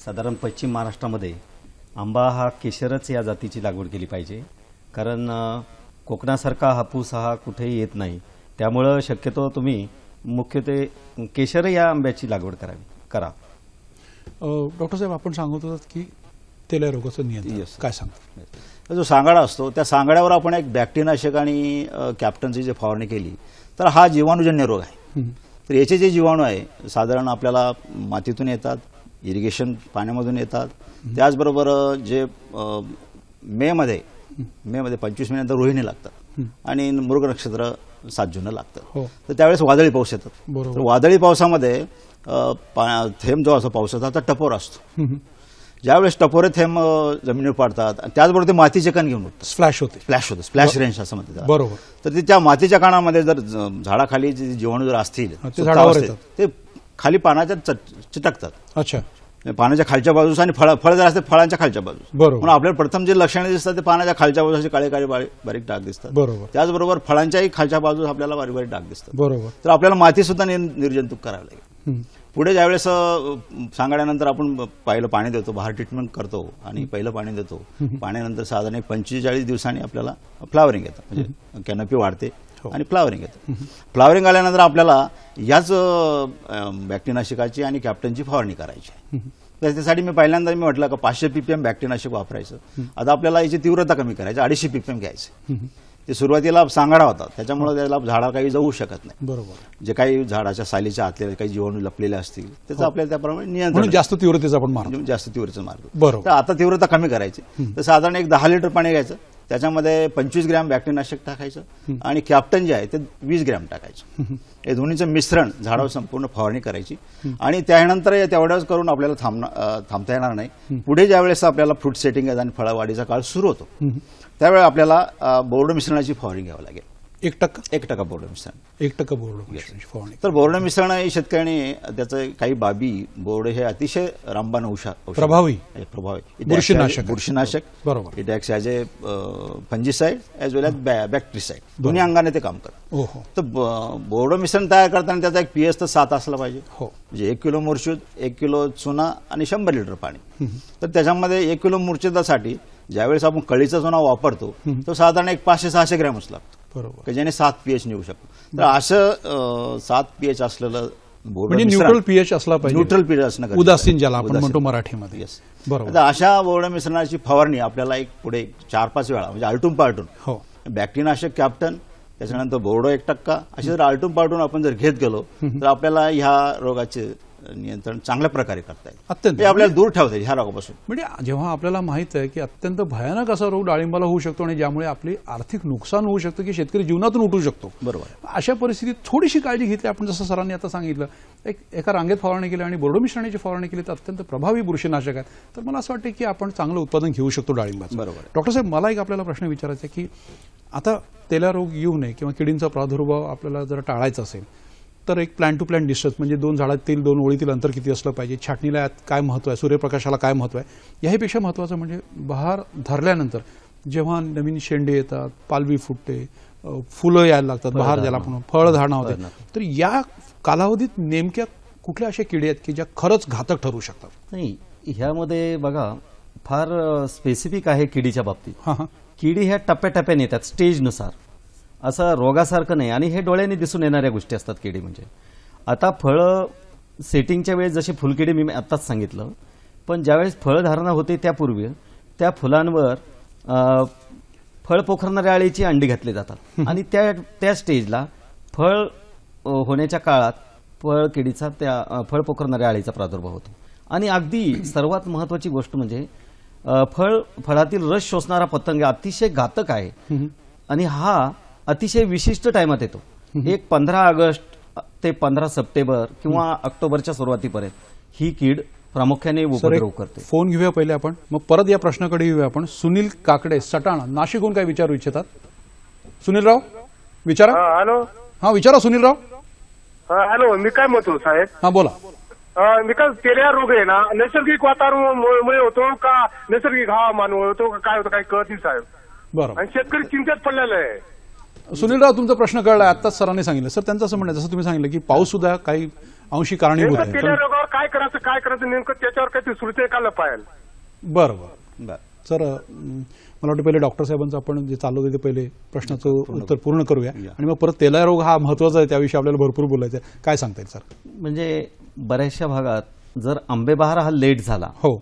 साधारण पश्चिम महाराष्ट्रामध्ये आंबा हा केशरच या जातीची लागवड केली पाहिजे. कारण कोकणासारखा हापूस हा कुठेही येत नाही. त्यामुळं शक्यतो तुम्ही मुख्यत्वे केशर या आंब्याची लागवड करा. डॉक्टर साहेब आपण सांगत होतात की तेल्या रोगाचं नियंत्रण काय सांगतो? जो सांगाडा असतो त्या सांगाड्यावर आपण एक बॅक्टेरियानाशक आणि कॅप्टनची जे फवारणी केली तर हा जीवाणूजन्य रोग आहे. तर याचे जे जीवाणू आहे साधारण आपल्याला मातीतून येतात, इरिगेशन पाण्यामधून येतात. त्याचबरोबर जे मेमध्ये 25 महिन्यानंतर रोहिणी लागतात आणि मृग नक्षत्र 7 जूनला लागतं. तर त्यावेळेस वादळी पाऊस येतात. तर वादळी पावसामध्ये थेंब जो असतो पावसाचा तर टपोर असतो. ज्यावेळेस टपोरे थेंब जमिनीवर पडतात त्याचबरोबर ते मातीचे कण घेऊन स्प्लॅश होते. स्प्लॅश रेंज असं म्हणतात. बरोबर. तर ते त्या मातीच्या कणामध्ये जर झाडाखाली जे जीवाणू जर असतील ते खाली पानाच्या चिटकतात. अच्छा. पानाच्या खालच्या बाजूस आणि फळ जर असते फळांच्या खालच्या बाजूस. बरोबर. म्हणून आपल्याला प्रथम जे लक्षणे दिसतात ते पानाच्या खालच्या बाजूस काळे काळे बारीक डाग दिसतात. बरोबर. त्याचबरोबर फळांच्याही खालच्या बाजूस आपल्याला बारीक बारीक डाग दिसतात. बरोबर. तर आपल्याला माती सुद्धा निर्जंतुक करावी लागेल. पुढे ज्यावेळेस सांगाड्यानंतर आपण पहिलं पाणी देतो, बहार ट्रीटमेंट करतो आणि पहिलं पाणी देतो. पाण्यानंतर साधारण 45 दिवसांनी आपल्याला फ्लावरिंग येतं, म्हणजे कॅनोपी वाढते आणि फ्लावरिंग येतं. फ्लावरिंग आल्यानंतर आपल्याला याच बॅक्टेरियानाशकाची आणि कॅप्टनची फवारणी करायची आहे. तर त्यासाठी मी पहिल्यांदा म्हटलं का 500 ppm बॅक्टेरियानाशक वापरायचं. आता आपल्याला याची तीव्रता कमी करायची, 250 ppm घ्यायचं. ते सुरुवातीला सांगाडा होता, त्याच्यामुळे त्याला झाडा काही जाऊ शकत नाही. बरोबर. जे काही झाडाच्या सालीच्या आतले काही जीवाणू लपलेले असतील त्याचं आपल्याला त्याप्रमाणे नियंत्रण, म्हणून जास्त तीव्रतेचा आपण मारतो. जास्त तीव्रतेचा मार्ग. बरोबर. तर आता तीव्रता कमी करायची, तर साधारण एक 10 लिटर पाणी घ्यायचं, त्याच्यामध्ये 25 ग्रॅम बॅक्टेरियानाशक टाकायचं आणि कॅप्टन जे आहे ते 20 ग्रॅम टाकायचं. हे दोन्हीचं मिश्रण झाडावर संपूर्ण फवारणी करायची. आणि त्यानंतर तेवढ्याच करून आपल्याला थांबता येणार नाही. पुढे ज्यावेळेस आपल्याला फ्रूट सेटिंग आणि फळवाढीचा काळ सुरू होतो त्यावेळेस आपल्याला बोर्ड मिश्रणाची फवारणी घ्यावी लागेल. 1% बोर्ड मिश्रण, 1% बोर्ड मिश्रणाची फवारणी. तर बोर्ड मिश्रण हे शेतकऱ्यांनी त्याचं काही बाबी, बोर्ड हे अतिशय रामबाण औषध, प्रभावी बुरशीनाशक. बरोबर. It acts as a fungicide as well as bactericide, दोन्ही अंगाने ते काम करतं. तर बोर्ड मिश्रण तयार करताना त्याचा एक पीएच तर 7 असला पाहिजे. म्हणजे 1 किलो मुरशूद, 1 किलो चुना आणि 100 लिटर पाणी. तर त्याच्यामध्ये 1 किलो मुरशुदासाठी ज्यावेळेस आपण कळीचा चुना वापरतो तो साधारण एक 500-600 ग्रॅमच लागतो. बरोबर. ज्याने 7 pH निघू शकतो. तर असं 7 pH असलेलं बोर्ड म्हणजे न्यूट्रल पीएच असला पाहिजे, न्यूट्रल पीएच असणं गरजेचं आहे. उदासीन ज्याला आपण म्हणतो मराठीमध्ये. बरोबर. तर अशा बोर्ड मिश्रणाची फवारणी आपल्याला एक पुढे 4-5 वेळा म्हणजे आलटून पालटून, बॅक्टेरियानाशक कॅप्टन, त्याच्यानंतर बोर्डो 1%, असे जर आलटून पालटून आपण जर घेत गेलो तर आपल्याला ह्या रोगाचे नियंत्रण चांगल्या प्रकारे करता येईल. अत्यंत आपल्याला दूर ठेवता येईल ह्या रोगापासून. म्हणजे जेव्हा आपल्याला माहित आहे की अत्यंत भयानक असा रोग डाळिंबाला होऊ शकतो आणि ज्यामुळे आपले आर्थिक नुकसान होऊ शकतं की शेतकरी जीवनातून उठू शकतो. बरोबर. अशा परिस्थितीत थोडीशी काळजी घेतली आपण, जसं सरांनी आता सांगितलं, एका रांगेत फवारणी केली आणि बोर्ड मिश्रणाची फवारणी केली तर अत्यंत प्रभावी बुरशीनाशक आहेत. तर मला असं वाटतं की आपण चांगलं उत्पादन घेऊ शकतो डाळिंबाचं. बरोबर. डॉक्टर साहेब, मला एक आपल्याला प्रश्न विचारायचा आहे की आता तेल्या रोग येऊ नये किंवा किडींचा प्रादुर्भाव आपल्याला जर टाळायचा असेल तर एक प्लॅन टू प्लॅन डिस्टन्स म्हणजे 2 झाडातील 2 ओळीतील अंतर किती असलं पाहिजे, छाटणीला यात काय महत्व आहे, सूर्यप्रकाशाला काय महत्व आहे, याहीपेक्षा महत्वाचं म्हणजे बहार धरल्यानंतर जेव्हा नवीन शेंडे येतात, पालवी फुटते, फुलं यायला लागतात, बहार ज्याला आपण फळधारणा होते, तर या कालावधीत नेमक्या कुठल्या अशा किडी आहेत की ज्या खरंच घातक ठरू शकतात? नाही, ह्यामध्ये बघा फार स्पेसिफिक आहे किडीच्या बाबतीत. किडी ह्या टप्प्याटप्प्याने येतात स्टेजनुसार, असं रोगासारखं नाही. आणि हे डोळ्याने दिसून येणाऱ्या गोष्टी असतात किडी. म्हणजे आता फळं सेटिंगच्या वेळेस जशी फुलकिडी मी आत्ताच सांगितलं, पण ज्यावेळेस फळधारणा होते त्यापूर्वी त्या फुलांवर फळ पोखरणाऱ्या अळीची अंडी घातली जातात आणि त्या स्टेजला फळ होण्याच्या काळात फळ किडीचा त्या फळ पोखरणाऱ्या अळीचा प्रादुर्भाव होतो. आणि अगदी सर्वात महत्वाची गोष्ट म्हणजे फळातील रस शोषणारा पतंग अतिशय घातक आहे आणि हा अतिशय विशिष्ट टाइमात येतो. एक 15 ऑगस्ट ते 15 सप्टेंबर किंवा ऑक्टोबरच्या सुरुवातीपर्यंत ही कीड प्रामुख्याने उपद्रव करते. फोन घेऊया पहिले आपण, मग परत या प्रश्नाकडे येऊया आपण. सुनील काकडे, सटाणा, नाशिकहून काय विचारू इच्छितात? सुनीलराव विचारा. हॅलो. हा विचारा सुनीलराव. हॅलो, मी काय म्हणतो साहेब? हा बोला. मी काय तेल्या रोग आहे ना नैसर्गिक वातावरणामुळे होतो का नैसर्गिक हवामानामुळे होतो का काय होतं काही कळत नाही साहेब. बरोबर. आणि शेतकरी चिंतेत पडलेला आहे. सुनीलराव, तुमचा प्रश्न कळला. आताच सरांनी सांगितलं. सर, त्यांचं असं म्हणणं, जसं तुम्ही सांगितलं की पाऊस सुद्धा काही अंशी कारणीभूत आहे. तेल्या रोगावर काय करायचं नेमकं त्याच्यावर काही सुरते काढलं पाहिजे. बरोबर. सर, मला वाटतं पहिले डॉक्टर साहेबांचं आपण जे चालू होते ते पहिले प्रश्नाचं उत्तर पूर्ण करूया आणि मग परत तेल्या रोग हा महत्वाचा आहे त्याविषयी आपल्याला भरपूर बोलायचं आहे. काय सांगता येईल सर? म्हणजे बऱ्याचशा भागात जर आंबेबहार हा लेट झाला, हो,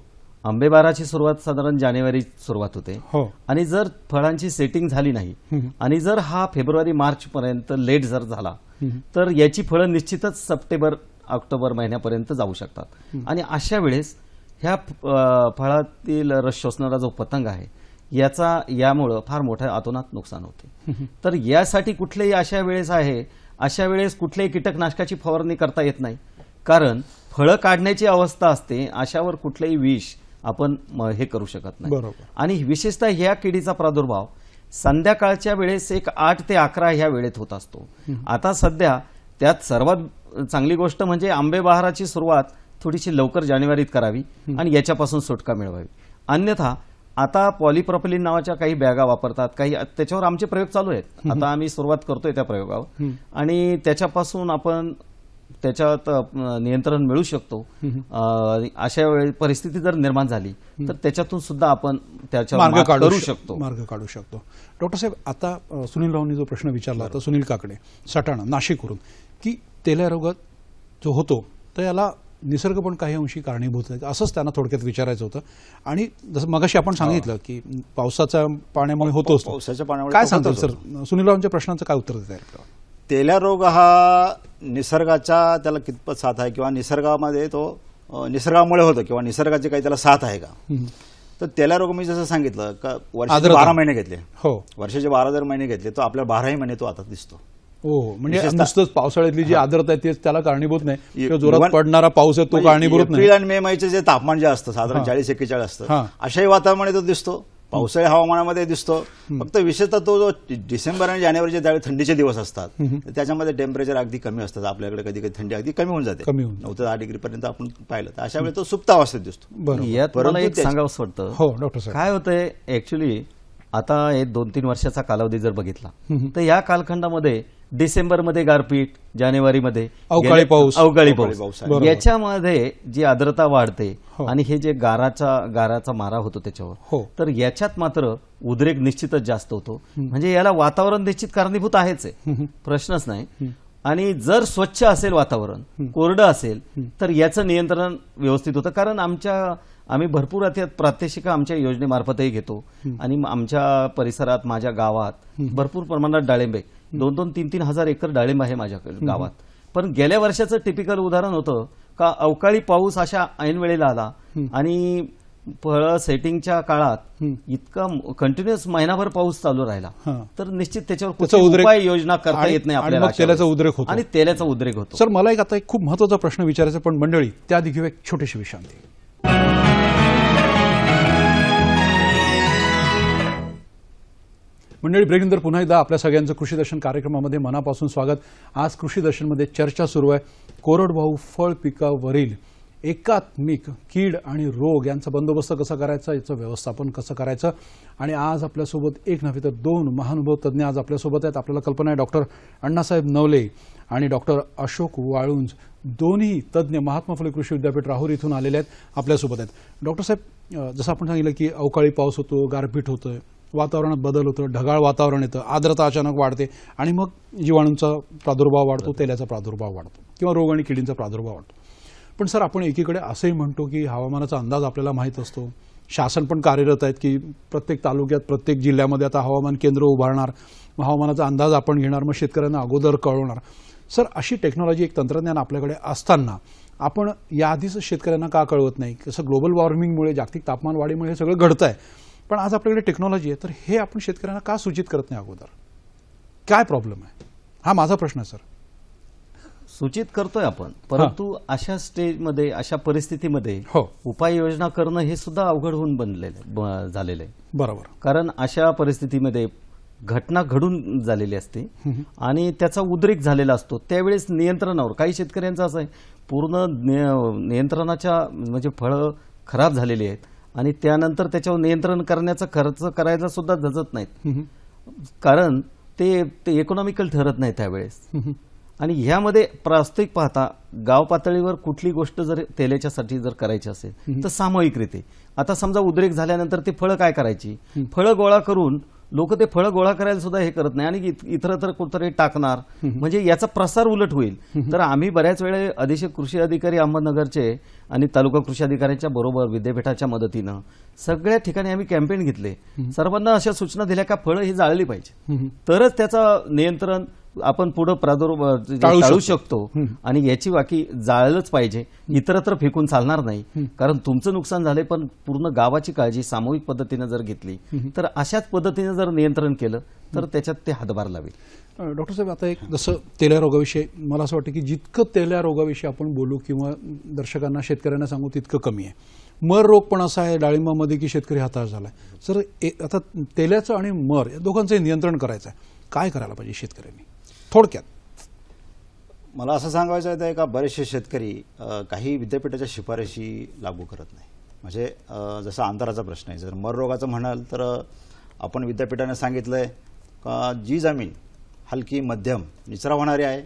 आंबेबहाराची सुरुवात साधारण जानेवारी सुरुवात होते, हो, आणि जर फळांची सेटिंग झाली नाही आणि जर हा फेब्रुवारी मार्च पर्यंत लेट जर झाला तर याची फळं निश्चितच सप्टेंबर ऑक्टोबर महिन्यापर्यंत जाऊ शकतात. आणि अशा वेळेस ह्या फळातील रस शोषणारा जो पतंग आहे यामुळं फार मोठ्या अतोनात नुकसान होते. तर यासाठी कुठलेही अशा वेळेस कुठल्याही कीटकनाशकाची फवारणी करता येत नाही, कारण फळं काढण्याची अवस्था असते. अशावर कुठलेही विष आपण हे करू शकत नाही. बरोबर. आणि विशेषतः ह्या किडीचा प्रादुर्भाव संध्याकाळच्या वेळेस एक 8 ते 11 ह्या वेळेत होत असतो. आता सध्या त्यात सर्वात चांगली गोष्ट म्हणजे आंबेबहाराची सुरुवात थोडीशी लवकर जानेवारीत करावी आणि याच्यापासून सुटका मिळवावी. अन्यथा आता पॉलिप्रॉपिलिन नावाच्या काही बॅगा वापरतात, काही त्याच्यावर आमचे प्रयोग चालू आहेत. आता आम्ही सुरुवात करतोय त्या प्रयोगावर आणि त्याच्यापासून आपण त्याच्यात नियंत्रण मिळू शकतो. अशा वेळी परिस्थिती जर निर्माण झाली तर त्याच्यातून सुद्धा आपण त्याच्यावर मार्ग काढू शकतो. डॉक्टर साहेब, आता सुनील रावांनी जो प्रश्न विचारला होता, सुनील काकडे, सटाणा, नाशिकवरून, की तेल्या रोगात जो होतो तर याला निसर्ग पण काही अंशी कारणीभूत आहे असंच त्यांना थोडक्यात विचारायचं होतं. आणि जसं मगाशी आपण सांगितलं की पावसाच्या पाण्यामुळे होतोच तो. पावसाच्या पाण्यामुळे काय तो सांगताल होतोच सर, सुनीलरावांच्या प्रश्नांचं काय उत्तर देता येईल? तेल्या रोग हा निसर्गाचा त्याला कितपत साथ आहे किंवा निसर्गामध्ये तो निसर्गामुळे होतो किंवा निसर्गाची काही त्याला साथ आहे का? तर तेल्या रोग मी जसं सांगितलं का वर्षाचे आर्द्रता. 12 महिने घेतले, हो वर्षाचे 12 जर महिने घेतले तर आपल्याला 12ही महिने तो आता दिसतो. हो, म्हणजे विशेषतः- नुसतंच पावसाळ्यातली जी आर्द्रता आहे तेच त्याला कारणीभूत नाही, किंवा जोरात इव्हन- पडणारा पाऊस आहे तो कारणीभूत एप्रिल नाही. आणि मे महिन्याचे जे तापमान जे असतं साधारण हा. 40-41 असतं, हा. अशाही वातावरणामध्ये तो दिसतो, पावसाळी हवामानामध्ये दिसतो. फक्त विशेषतः तो जो डिसेंबर आणि जानेवारीचे त्यावेळी थंडीचे दिवस असतात तर त्याच्यामध्ये टेम्परेचर अगदी कमी असतात. आपल्याकडे कधी कधी थंडी अगदी कमी होऊन जाते, कमी होऊन 9 ते 10 डिग्री पर्यंत आपण पाहिलं तर अशा वेळी तो सुप्त अवस्थेत दिसतो. बरोबर. यात मला परंतु एक सांगावंसं वाटतं. हो डॉक्टर साहेब. काय होतंय ऍक्च्युली, आता हे 2-3 वर्षाचा कालावधी जर बघितला तर या कालखंडामध्ये डिसेंबरमध्ये गारपीट, जानेवारीमध्ये अवकाळी पाऊस. अवकाळी अवकाळी पाऊस, पाऊस आहे. बरोबर. याच्यामध्ये जी आर्द्रता वाढते हो. आणि हे जे गाराचा मारा होतो हो. त्याच्यावर, तर याच्यात मात्र उद्रेक निश्चितच जास्त होतो. म्हणजे याला वातावरण निश्चित कारणीभूत आहेच आहे, प्रश्नच नाही. आणि जर स्वच्छ असेल वातावरण, कोरडं असेल, तर याचं नियंत्रण व्यवस्थित होतं. कारण आम्ही भरपूर आता प्रात्यक्षिक आमच्या योजनेमार्फतही घेतो आणि आमच्या परिसरात, माझ्या गावात भरपूर प्रमाणात डाळिंबे, 2-3 हजार एकर डाळिंब आहे माझ्या गावात. पण गेल्या वर्षाचं टिपिकल उदाहरण होतं का अवकाळी पाऊस अशा ऐन वेळेला आला आणि फळं सेटिंगच्या काळात इतका कंटिन्युअस महिनाभर पाऊस चालू राहिला, हा. तर निश्चित त्याच्यावर त्याचा कुठली उद्रेक- उपाययोजना करता आणि- येत नाही आणि आपल्याला. मग तेलाचा अशा उद्रेक वेळेस. होतो. आणि तेलाचा उद्रेक होतो. सर, मला आता एक खूप महत्वाचा प्रश्न विचारायचा, पण मंडळी त्याआधी घेऊ एक छोटीशी विश्रांती. मंडळी, ब्रेकनंतर पुन्हा एकदा आपल्या सगळ्यांचं कृषी दर्शन कार्यक्रमामध्ये मनापासून स्वागत. आज कृषी दर्शनमध्ये चर्चा सुरू आहे कोरडवाहू फळ पिकावरील एकात्मिक कीड आणि रोग यांचा बंदोबस्त कसा करायचा, याचं व्यवस्थापन कसं करायचं. आणि आज आपल्यासोबत एक नव्हे तर 2 महानुभव तज्ज्ञ आज आपल्यासोबत आहेत. आपल्याला कल्पना आहे डॉक्टर अण्णासाहेब नवले आणि डॉक्टर अशोक वाळुंज, दोन्ही तज्ज्ञ महात्मा फुले कृषी विद्यापीठ राहुरी इथून आलेले आहेत, आपल्यासोबत आहेत. डॉक्टर साहेब, जसं आपण सांगितलं की अवकाळी पाऊस होतो, गारपीट होतं, वातावरणात बदल होतो, ढगाळ वातावरण येतं, आर्द्रता अचानक वाढते आणि मग जीवाणूंचा प्रादुर्भाव वाढतो, तेलाचा प्रादुर्भाव वाढतो किंवा रोग आणि किडींचा प्रादुर्भाव वाढतो. पण सर, आपण एकीकडे असंही म्हणतो की हवामानाचा अंदाज आपल्याला माहीत असतो, शासन पण कार्यरत आहेत की प्रत्येक तालुक्यात, प्रत्येक जिल्ह्यामध्ये आता हवामान केंद्र उभारणार, हवामानाचा अंदाज आपण घेणार, मग शेतकऱ्यांना अगोदर कळवणार. सर, अशी टेक्नॉलॉजी, एक तंत्रज्ञान आपल्याकडे असताना आपण याआधीच शेतकऱ्यांना का कळवत नाही? कसं ग्लोबल वॉर्मिंगमुळे, जागतिक तापमान वाढीमुळे हे सगळं घडतं आहे, पण आज आपल्याकडे टेक्नॉलॉजी आहे, तर हे आपण शेतकऱ्यांना का सूचित करत नाही अगोदर? काय प्रॉब्लेम आहे? हा माझा प्रश्न आहे सर. सूचित करतोय आपण, परंतु अशा स्टेजमध्ये, अशा परिस्थितीमध्ये हो, उपाययोजना करणं हे सुद्धा अवघड होऊन झालेलं आहे. बरोबर. कारण अशा परिस्थितीमध्ये घटना घडून झालेली असते आणि त्याचा उद्रेक झालेला असतो. त्यावेळेस नियंत्रणावर, काही शेतकऱ्यांचं असं आहे, पूर्ण नियंत्रणाच्या म्हणजे फळं खराब झालेली आहेत आणि त्यानंतर त्याच्यावर नियंत्रण करण्याचा खर्च करायला सुद्धा झजत नाहीत, कारण ते इकॉनॉमिकल ठरत नाही त्यावेळेस. आणि ह्यामध्ये प्रास्ताविक पाहता गाव पातळीवर कुठली गोष्ट जर तेलाच्यासाठी जर करायची असेल तर सामूहिकरीते, आता समजा उद्रेक झाल्यानंतर ते फळं काय करायची, फळं गोळा करून लोक ते फळं गोळा करायला सुद्धा हे करत नाही आणि इतरत्र कुठतरी टाकणार, म्हणजे याचा प्रसार उलट होईल. तर आम्ही बऱ्याच वेळे अधीक्षक कृषी अधिकारी अहमदनगरचे आणि तालुका कृषी अधिकाऱ्यांच्या बरोबर विद्यापीठाच्या मदतीनं सगळ्या ठिकाणी आम्ही कॅम्पेन घेतले, सर्वांना अशा सूचना दिल्या का फळं ही जाळली पाहिजे, तरच त्याचा नियंत्रण आपण पुढे प्रादुर्भाव टाळू शकतो. आणि याची वाकी जाळलंच पाहिजे, इतरत्र फेकून चालणार नाही, कारण तुमचं नुकसान झालंय, पण पूर्ण गावाची काळजी सामूहिक पद्धतीने जर घेतली तर अशाच पद्धतीने जर नियंत्रण केलं तर त्याच्यात ते हातभार लावेल. डॉक्टर साहेब, आता एक जसं तेल्या रोगाविषयी मला असं वाटतं की जितकं तेल्या रोगाविषयी आपण बोलू किंवा दर्शकांना, शेतकऱ्यांना सांगू तितकं कमी आहे. मर रोग पण असा आहे डाळिंबामध्ये की शेतकरी हताश झालाय. सर, आता तेल्याचं आणि मर या दोघांचं नियंत्रण करायचं आहे, काय करायला पाहिजे शेतकऱ्यांनी थोडक्यात? मला असं सांगायचं आहे का बरेचसे शेतकरी काही विद्यापीठाच्या शिफारशी लागू करत नाही. म्हणजे जसा अंतराचा प्रश्न आहे, जर मर रोगाचं म्हणाल तर आपण विद्यापीठाने सांगितलंय का जी जमीन हलकी, मध्यम, निचरा होणारी आहे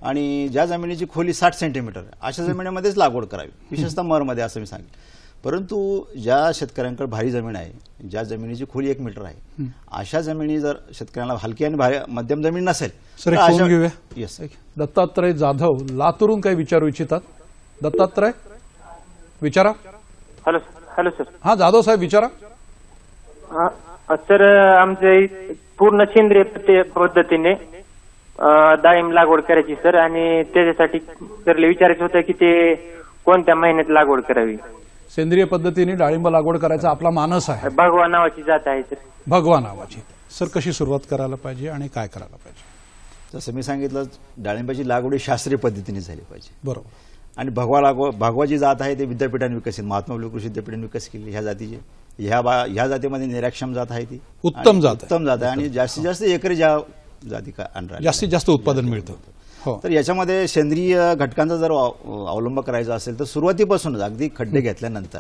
आणि ज्या जमिनीची खोली 60 सेंटीमीटर अशा जमिनीमध्येच लागवड करावी, विशेषतः मरमध्ये, असं मी सांगितलं. परंतु ज्या शेतकऱ्यांकडे भारी जमीन आहे, ज्या जमिनीची खोली 1 मीटर आहे, अशा जमिनी जर शेतकऱ्यांना हलकी आणि मध्यम जमीन नसेल सर, तर एक फोन घेऊया. येस, दत्तात्रय जाधव लातूरून काही विचारू इच्छितात? दत्तात्रय विचारा. Hello hello sir. हा जाधव साहेब विचारा. सर आमचे पूर्ण सेंद्रिय पद्धतीने डाळिंब लागवड करायची सर, आणि त्याच्यासाठी सरले विचारायचं होतं की ते कोणत्या महिन्यात लागवड करावी. सेंद्रिय पद्धतीने डाळिंब लागवड करायचा आपला मानस आहे. भगवा नावाची जात आहे सर. भगवा नावाची. सर कशी सुरुवात करायला पाहिजे आणि काय करायला पाहिजे? जसं मी सांगितलं, डाळिंबाची लागवड ही शास्त्रीय पद्धतीने झाली पाहिजे. बरोबर. आणि भगवा जी जात आहे ते विद्यापीठाने विकसित, महात्मा फुले कृषी विद्यापीठाने विकसित केली. ह्या जातीची ह्या जातीमध्ये निराक्षम जात आहे ती उत्तम जात आहे. उत्तम जात आहे आणि जास्तीत जास्त एकरी ज्या जाती जास्तीत जास्त उत्पादन मिळतं. हो. तर याच्यामध्ये सेंद्रिय घटकांचा जर अवलंब करायचा असेल तर सुरुवातीपासूनच अगदी खड्डे घेतल्यानंतर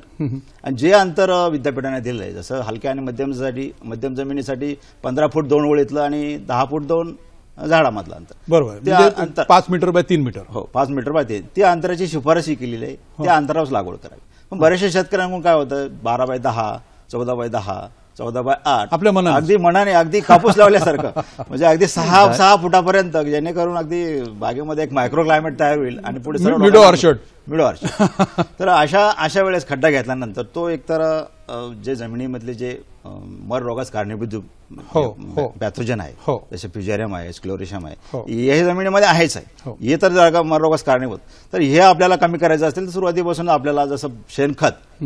आणि जे अंतर विद्यापीठाने दिलं आहे, जसं हलक्या आणि मध्यम जमिनीसाठी 15 फूट 2 ओळीतलं आणि 10 फूट 2 झाडामधलं अंतर. बरोबर. ते म्हणजे अंतर 5 मीटर बाय 3 मीटर. हो, 5 मीटर बाय 3. त्या अंतराची शिफारस ही केलेली आहे. त्या अंतरावर लागवड करावी. पण बऱ्याचशा शेतकऱ्यांकडून काय होतं, 12 बाय 10, 14 बाय 10, 14 बाय 8 आपल्या मनाने अगदी मनाने अगदी कापूस लावल्यासारखं म्हणजे अगदी 6 फुटापर्यंत, जेणेकरून अगदी बागेमध्ये एक मायक्रो क्लायमेट तयार होईल आणि पुढे सर्व मिडो ऑर्चर्ड. मिडो ऑर्चर्ड. तर अशा वेळेस खड्डा घेतल्यानंतर तो एकतर जे जमिनीमधले जे मर रोगास कारणीभूत पॅथोजन आहे, हो. जसे फ्युजेरियम आहे, स्क्लेरोशियम आहे, हो. हे जमिनीमध्ये आहेच आहे. हे तर जर मर रोगास कारणीभूत, तर हे आपल्याला कमी करायचं असेल तर सुरुवातीपासून आपल्याला जसं शेणखत,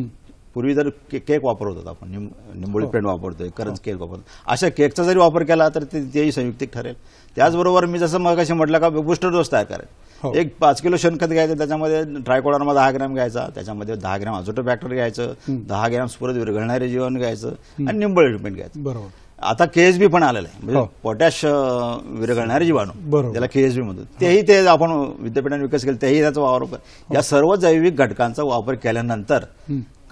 पूर्वी जर केक वापरत होतो आपण, निंबोळी पेंट वापरतोय, करंज केक वापरतो, अशा केकचा जरी वापर केला तर तेही संयुक्तिक ठरेल. त्याचबरोबर मी जसं मगाशी म्हटलं का बुस्टर डोस तयार करायचा. एक 5 किलो शेणखत घ्यायचं, त्याच्यामध्ये ट्रायकोडर्मा 10 ग्रॅम घ्यायचा, त्याच्यामध्ये 10 ग्रॅम अझोटोबॅक्टर घ्यायचं, 10 ग्रॅम स्फुरद विरघळणारे जीवन घ्यायचं आणि निंबोळी पेंट घ्यायचं. बरोबर. आता केएसबी पण आलेलं आहे, म्हणजे पोटॅश विरघळणारे जीवाणू, त्याला केएसबी म्हणतो. तेही ते आपण विद्यापीठाने विकसित केलं, तेही त्याचा वापर. या सर्व जैविक घटकांचा वापर केल्यानंतर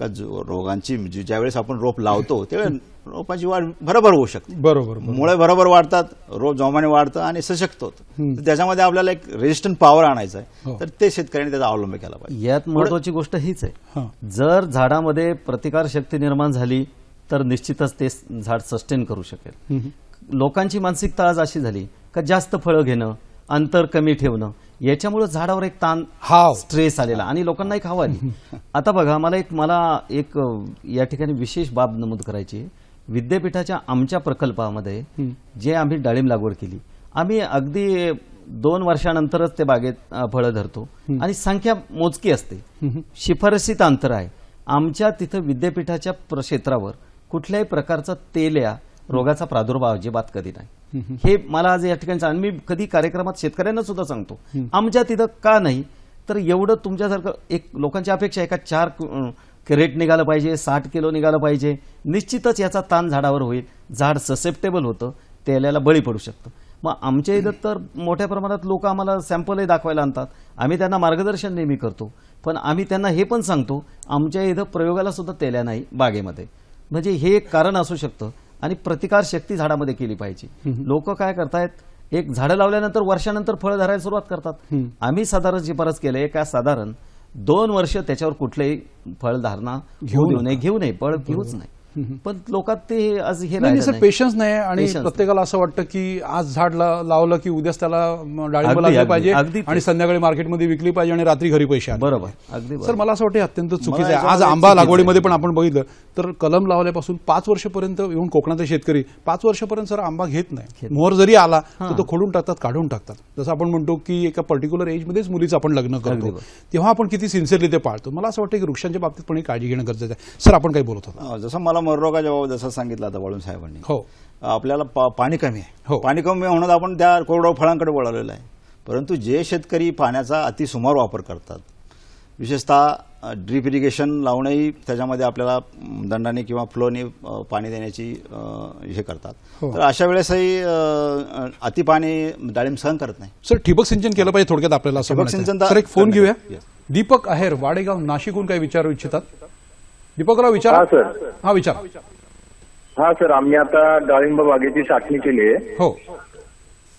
का रोगांची ज्यावेळेस आपण रोप लावतो त्यावेळेस रोपाची वाढ बरोबर होऊ शकते. बरोबर. मुळे बरोबर वाढतात, रोप जोमाने वाढतं आणि सशक्त होतं. त्याच्यामध्ये आपल्याला एक रेजिस्टंट पॉवर आणायचं आहे, तर ते शेतकऱ्यांनी त्याचा अवलंब केला पाहिजे. यात महत्वाची गोष्ट हीच आहे, जर झाडामध्ये प्रतिकार शक्ती निर्माण झाली तर निश्चितच ते झाड सस्टेन करू शकेल. लोकांची मानसिकता आज अशी झाली का जास्त फळं घेणं, अंतर कमी ठेवणं, याच्यामुळे झाडावर एक ताण, स्ट्रेस आलेला आणि लोकांना एक हवा आली. आता बघा, मला एक या ठिकाणी विशेष बाब नमूद करायची. विद्यापीठाच्या आमच्या प्रकल्पामध्ये जे आम्ही डाळिंब लागवड केली, आम्ही अगदी 2 वर्षानंतरच ते बागेत फळं धरतो आणि संख्या मोजकी असते, शिफारसीत अंतर आहे. आमच्या तिथं विद्यापीठाच्या क्षेत्रावर कुठल्याही प्रकारचा तेल्या रोगाचा प्रादुर्भाव अजिबात कधी नाही. हे मला आज या ठिकाणी आणि मी कधी कार्यक्रमात शेतकऱ्यांना सुद्धा सांगतो, आमच्या तिथं का नाही तर एवढं तुमच्यासारखं एक लोकांची अपेक्षा आहे का 4 कॅरेट निघालं पाहिजे, 60 किलो निघालं पाहिजे. निश्चितच याचा ताण झाडावर होईल, झाड ससेप्टेबल होतं, तेल्याला बळी पडू शकतं. मग आमच्या इथं तर मोठ्या प्रमाणात लोक आम्हाला सॅम्पलही दाखवायला आणतात, आम्ही त्यांना मार्गदर्शन नेहमी करतो. पण आम्ही त्यांना हे पण सांगतो, आमच्या इथं प्रयोगाला सुद्धा तेल्या नाही बागेमध्ये. म्हणजे हे एक कारण असू शकतं आणि प्रतिकार शक्ती झाडामध्ये केली पाहिजे. लोक काय करतायत, एक झाडं लावल्यानंतर वर्षानंतर फळं धरायला सुरुवात करतात. आम्ही साधारण शिफारस केलंय का साधारण 2 वर्ष त्याच्यावर कुठलेही फळधारणा घेऊ नये, फळ घेऊच नाही. पण लोकात ते आज हे पेशन्स नाही आणि प्रत्येकाला असं वाटतं की आज झाड लावलं की उद्याच त्याला डाळिंब लागली पाहिजे आणि संध्याकाळी मार्केटमध्ये विकली पाहिजे आणि रात्री घरी पैसे आले. बरोबर. अगदी सर, मला असं वाटतं अत्यंत चुकीचं आहे. आज आंबा लागवडीमध्ये पण आपण बघितलं तर कलम लावल्यापासून 5 वर्षापर्यंत येऊन कोकणातले शेतकरी 5 वर्षापर्यंत सर आंबा घेत नाही. मोहर जरी आला तर तो खोडून टाकतात, काढून टाकतात. जसं आपण म्हणतो की एका पर्टिक्युलर एजमध्येच मुलीचं आपण लग्न करतो, तेव्हा आपण किती सिन्सिअरली ते पाळतो. मला असं वाटतं की वृक्षांच्या बाबतीत पण काळजी घेणं गरजेचं आहे. सर, आपण काही बोलत होता. जसं मला मररोगाच्या बाबत जसं सांगितलं आता वाळून साहेबांनी, आपल्याला पाणी कमी आहे, पाणी कमी म्हणून आपण त्या कोरडवाहू फळांकडे वळवलेलं आहे. परंतु जे शेतकरी पाण्याचा अतिसुमार वापर करतात, विशेषतः ड्रीप इरिगेशन लावणंही त्याच्यामध्ये आपल्याला दंडाने किंवा फ्लोने पाणी देण्याची हे करतात, तर अशा वेळेसही अति पाणी डाळिंब सहन करत नाही. सर, ठिबक सिंचन केलं पाहिजे थोडक्यात आपल्याला. ठिबक सिंचन. सर, एक फोन घेऊया. दीपक आहेर, वाडेगाव, नाशिकहून काही विचारू इच्छितात? दीपकराव विचारा. हा, विचारा. हा सर, आम्ही आता डाळिंब बागेची छाटणी केली आहे. हो.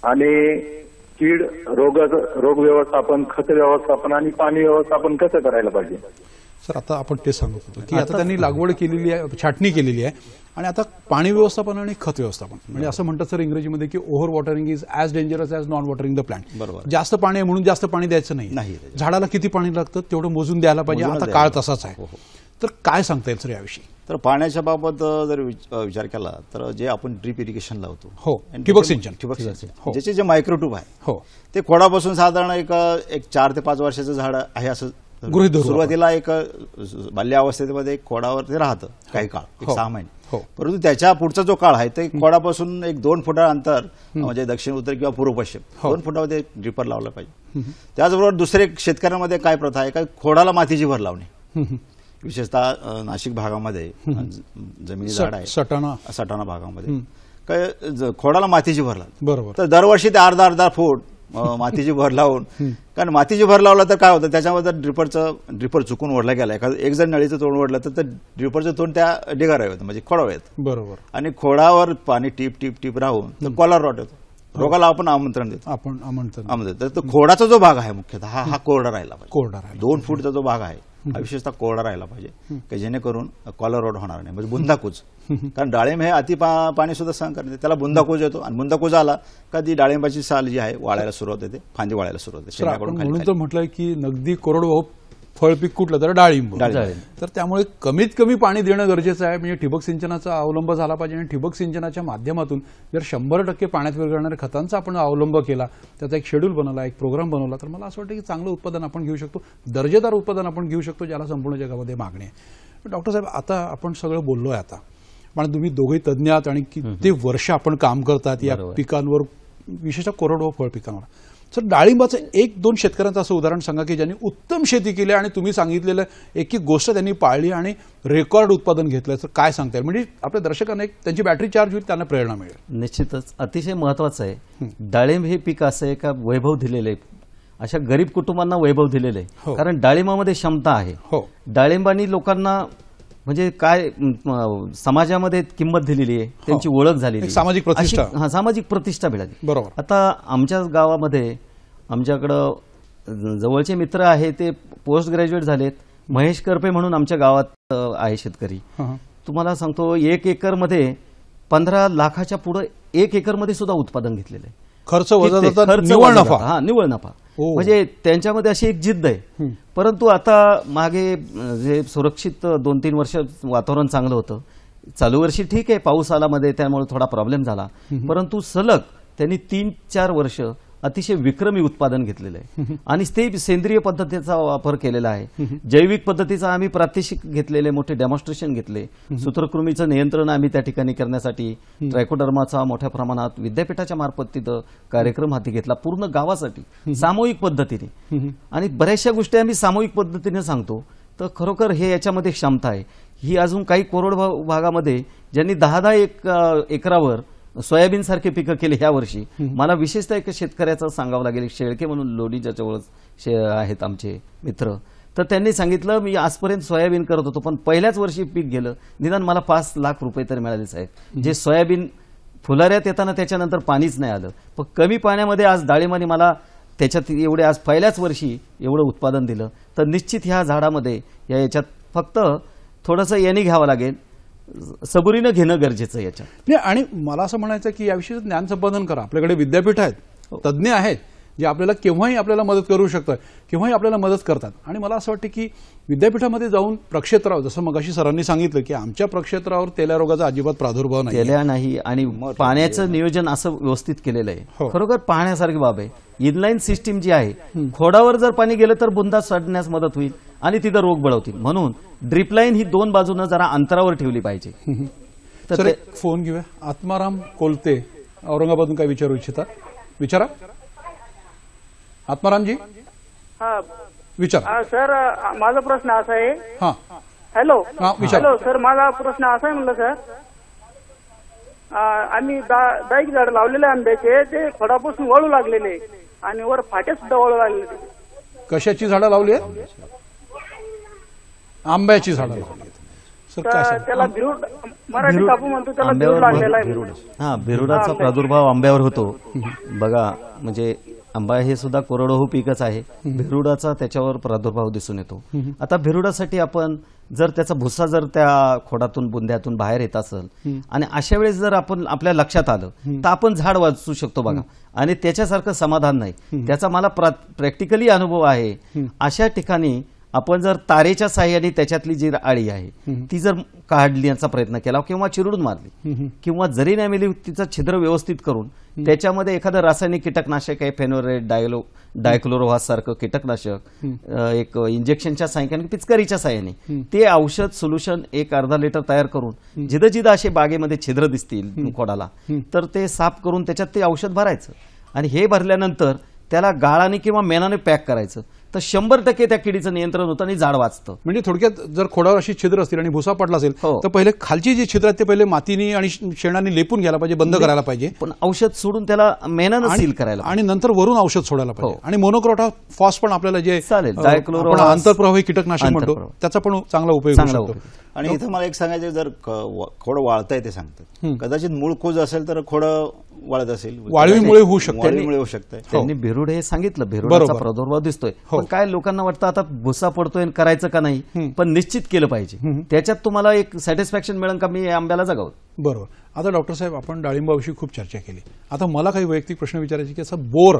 आणि कीड रोग व्यवस्थापन, खत व्यवस्थापन आणि पाणी व्यवस्थापन कसं करायला पाहिजे? सर आता आपण ते सांगत होतो की आता त्यांनी लागवड केलेली आहे, छाटणी केलेली आहे आणि आता पाणी व्यवस्थापन आणि खत व्यवस्थापन म्हणजे असं म्हणतात सर इंग्रजीमध्ये की over watering is as dangerous as non watering the plant. बरोबर. जास्त पाणी आहे म्हणून जास्त पाणी द्यायचं नाही. झाडाला किती पाणी लागतं तेवढं मोजून द्यायला पाहिजे. आता काळ तसाच आहे. तर काय सांगता येईल सर याविषयी? तर पाण्याच्या बाबत जर विचार केला तर जे आपण ड्रीप इरिगेशन लावतो, हो, ठिबक सिंचन, हो, ज्याचे जे मायक्रोट्यूब आहे, हो, ते खोडापासून साधारण एक 4 ते 5 वर्षाचं झाड आहे असं गृहीत धरू. सुरुवातीला एक बाल्यावस्थेमध्ये खोडावर ते राहतं काही काळ, 6 महिने. हो. परंतु त्याच्या पुढचा जो काळ आहे ते खोडापासून 1-2 फुटा अंतर म्हणजे दक्षिण उत्तर किंवा पूर्व पश्चिम 2 फुटामध्ये ड्रिपर लावलं पाहिजे. त्याचबरोबर दुसरे शेतकऱ्यांमध्ये काय प्रथा आहे का खोडाला मातीची भर लावणे, विशेषतः नाशिक भागामध्ये जमिनी झाड आहे, सटाणा भागामध्ये काय खोडाला मातीची भर लावली. बरोबर. तर दरवर्षी ते अर्धा फूट मातीची भर लावून, कारण मातीची भर लावला तर काय होतं त्याच्यामध्ये ड्रिपर चुकून ओढला गेला, एक जण नळीचं तोंड ओढलं तर ड्रिपरचं तोंड त्या ढिगारा येतं म्हणजे खोडावर येतं. बरोबर. आणि खोडावर पाणी टिप राहून तर कॉलर रॉट येतो, रोगाला आपण आमंत्रण देतो. तर तो खोडाचा जो भाग आहे मुख्यतः हा कोरडा राहिला पाहिजे. 2 फूटचा जो भाग आहे हा विशेषतः कोरडा राहिला पाहिजे की जेणेकरून कॉलर रॉट होणार नाही, म्हणजे बुंदाकूज. कारण डाळिंब हे अति पाणी सुद्धा सहन करते, त्याला बुंदाकूज येतो आणि बुंदाकूज आला का ती डाळिंबाची साल जी आहे वाळायला सुरुवात होते, फांदी वाळायला सुरुवात होते. म्हणून तर म्हटलंय की नगदी कोरडवाहू फळपीक कुठलं तर डाळिंब. तर त्यामुळे कमीत कमी पाणी देणं गरजेचं आहे. म्हणजे ठिबक सिंचनाचा अवलंब झाला पाहिजे आणि ठिबक सिंचनाच्या माध्यमातून जर 100% पाण्यात विरघळणाऱ्या खतांचा आपण अवलंब केला, त्याचा एक शेड्यूल बनवला, एक प्रोग्राम बनवला, तर मला असं वाटतं की चांगलं उत्पादन आपण घेऊ शकतो, दर्जेदार उत्पादन आपण घेऊ शकतो, ज्याला संपूर्ण जगामध्ये मागणी आहे. डॉक्टर साहेब आता आपण सगळं बोललोय, आता पण तुम्ही दोघेही तज्ज्ञ आहात आणि किती वर्ष आपण काम करतात या पिकांवर, विशेषतः कोरडवाहू फळ पिकांवर. सर डाळिंबाचं 1-2 शेतकऱ्यांचं असं उदाहरण सांगा की ज्यांनी उत्तम शेती केली आणि तुम्ही सांगितलेलं एक गोष्ट त्यांनी पाळली आणि रेकॉर्ड उत्पादन घेतलं, तर काय सांगता येईल? म्हणजे आपल्या दर्शकांना एक त्यांची बॅटरी चार्ज होईल, त्यांना प्रेरणा मिळेल. निश्चितच अतिशय महत्वाचं आहे. डाळिंब हे पीक असं आहे का वैभव दिलेलं आहे, अशा गरीब कुटुंबांना वैभव दिलेलं आहे. कारण डाळिंबामध्ये क्षमता आहे. डाळिंबानी लोकांना म्हणजे काय समाजामध्ये किंमत दिलेली आहे, त्यांची ओळख झालेली, सामाजिक प्रतिष्ठा मिळाली. बरोबर. आता आमच्या गावामध्ये आमच्याकडं जवळचे मित्र आहे, ते पोस्ट ग्रॅज्युएट झालेत. महेश करपे म्हणून आमच्या गावात आहे शेतकरी. तुम्हाला सांगतो 1 एकरमध्ये 15 लाखाच्या पुढे 1 एकरमध्ये सुद्धा उत्पादन घेतलेलं आहे. खर्च निव्वळ नफा. हा, निव्वळ नफा. म्हणजे त्यांच्यामध्ये अशी एक जिद्द आहे. परंतु आता मागे जे सुरक्षित 2-3 वर्ष वातावरण चांगलं होतं, चालू वर्षी ठीक आहे पाऊस आला मध्ये त्यामुळे थोडा प्रॉब्लेम झाला, परंतु सलग त्यांनी 3-4 वर्ष अतिशय विक्रमी उत्पादन घेतलेलं आहे. आणि ते सेंद्रिय पद्धतीचा वापर केलेला आहे. जैविक पद्धतीचा आम्ही प्रात्यक्षिक घेतलेले, मोठे डेमॉन्स्ट्रेशन घेतले. सूत्रकृमीचं नियंत्रण आम्ही त्या ठिकाणी करण्यासाठी ट्रायकोडर्माचा मोठ्या प्रमाणात विद्यापीठाच्या मार्फत तिथं कार्यक्रम हाती घेतला, पूर्ण गावासाठी सामूहिक पद्धतीने. आणि बऱ्याचशा गोष्टी आम्ही सामूहिक पद्धतीने सांगतो. तर खरोखर हे याच्यामध्ये क्षमता आहे. ही अजून काही कोरडवाहू भागामध्ये ज्यांनी 10-10 एकरावर सोयाबीन सारखे पिकं केले ह्या वर्षी. मला विशेषतः एक शेतकऱ्याचं सांगावं लागेल, शेळके म्हणून लोणीच्या जवळ आहेत आमचे मित्र. तर त्यांनी सांगितलं, मी आजपर्यंत सोयाबीन करत होतो पण पहिल्याच वर्षी पीक गेलं, निदान मला 5 लाख रुपये तरी मिळाले साहेब. जे सोयाबीन फुलाऱ्यात येताना त्याच्यानंतर पाणीच नाही आलं, पण कमी पाण्यामध्ये आज डाळिंबाने मला त्याच्यात एवढे आज पहिल्याच वर्षी एवढं उत्पादन दिलं. तर निश्चित ह्या झाडामध्ये याच्यात फक्त थोडंसं याने घ्यावं लागेल, सबुरीनं घेणं गरजेचं याच्यात. आणि मला असं म्हणायचं की याविषयी ज्ञान संपादन करा. आपल्याकडे विद्यापीठ आहेत, तज्ज्ञ आहेत, जे आपल्याला केव्हाही आपल्याला मदत करू शकतात, केव्हाही आपल्याला मदत करतात. आणि मला असं वाटतं की विद्यापीठामध्ये जाऊन प्रक्षेत्रावर, जसं मगाशी सरांनी सांगितलं की आमच्या प्रक्षेत्रावर तेल्या रोगाचा अजिबात प्रादुर्भाव नाही, तेल्या नाही. आणि पाण्याचं नियोजन असं व्यवस्थित केलेलं आहे. खरोखर पाहण्यासारखी बाब आहे. इनलाईन सिस्टीम जी आहे, खोडावर जर पाणी गेलं तर बुंदा सडण्यास मदत होईल आणि तिथं रोग बळवतील. म्हणून ड्रिप लाईन ही 2 बाजूनं जरा अंतरावर ठेवली पाहिजे. तर एक फोन घेऊया. आत्माराम कोलते औरंगाबादून काय विचारू इच्छिता? विचारा आत्मारामजी. विचारा सर. माझा प्रश्न असा आहे. हॅलो सर, माझा प्रश्न असा आहे म्हणलं सर, आम्ही 10 झाड लावलेले आंब्याचे, ते खोडापासून वळू लागलेले आणि वर फाटे सुद्धा वळू लागलेले. कशाची झाडं लावली आहेत? आंब्याची झाडं लावली. त्याला मराठी कापू म्हणतो, त्याला बिरूड लागलेला आहे. हा, बिरुडाचा प्रादुर्भाव आंब्यावर होतो बघा. म्हणजे आंबा हे सुद्धा कोरडवाहू पीकच आहे. भिरुडाचा त्याच्यावर प्रादुर्भाव दिसून येतो. आता भिरुडासाठी आपण जर त्याचा भुसा जर त्या खोडातून बुंद्यातून बाहेर येत असेल आणि अशा वेळेस जर आपण आपल्या लक्षात आलं तर आपण झाड वाचू शकतो बघा. आणि त्याच्यासारखं समाधान नाही. त्याचा मला प्रॅक्टिकली अनुभव आहे. अशा ठिकाणी आपण जर तारेच्या साह्याने त्याच्यातली जी आळी आहे ती जर काढण्याचा प्रयत्न केला किंवा चिरडून मारली किंवा जरी नाही मिली तिचं छिद्र व्यवस्थित करून त्याच्यामध्ये एखादं रासायनिक कीटकनाशक आहे, फेनोरेट, डायक्लोरोव्हास सारखं कीटकनाशक एक इंजेक्शनच्या साह्याने पिचकारीच्या साह्याने ते औषध सोल्युशन एक अर्धा लिटर तयार करून जिथं जिथं असे बागेमध्ये छिद्र दिसतील खोडाला तर ते साफ करून त्याच्यात ते औषध भरायचं आणि हे भरल्यानंतर त्याला गाळाने किंवा मेणाने पॅक करायचं तर 100% त्या किडीचं नियंत्रण होतं आणि झाड वाचतं. म्हणजे थोडक्यात जर खोडावर अशी छिद्र असतील आणि भुसा पडला असेल हो. तर पहिले खालची जी छिद्र आहेत ते पहिले मातीने आणि शेणाने लेपून घ्यायला पाहिजे, बंद करायला पाहिजे. पण औषध सोडून त्याला मेणानं सील करायला आणि नंतर वरून औषध सोडायला पाहिजे. आणि मोनोक्रोटा फॉस पण आपल्याला जे चालेल, आपण आंतरप्रवाही कीटकनाशक म्हणतो त्याचा पण चांगला उपयोग होऊ शकतो. आणि इथं मला एक सांगायचं, जर खोड वाळतंय ते सांगतात, कदाचित मूळ खोज असेल तर खोड वाळत असेल, वाळवीमुळे होऊ शकते. वाळवीमुळे होऊ शकते. त्यांनी भिरुड हे सांगितलं, भिरुडाचा प्रादुर्भाव दिसतोय. पण काय लोकांना वाटतं आता भुसा पडतोय करायचं का नाही, पण निश्चित केलं पाहिजे. त्याच्यात तुम्हाला एक सॅटिस्फॅक्शन मिळेल का मी आंब्याला जगावं. बरोबर. आता डॉक्टर साहेब आपण डाळिंबाविषयी खूप चर्चा केली. आता मला काही वैयक्तिक प्रश्न विचारायचे की असं बोर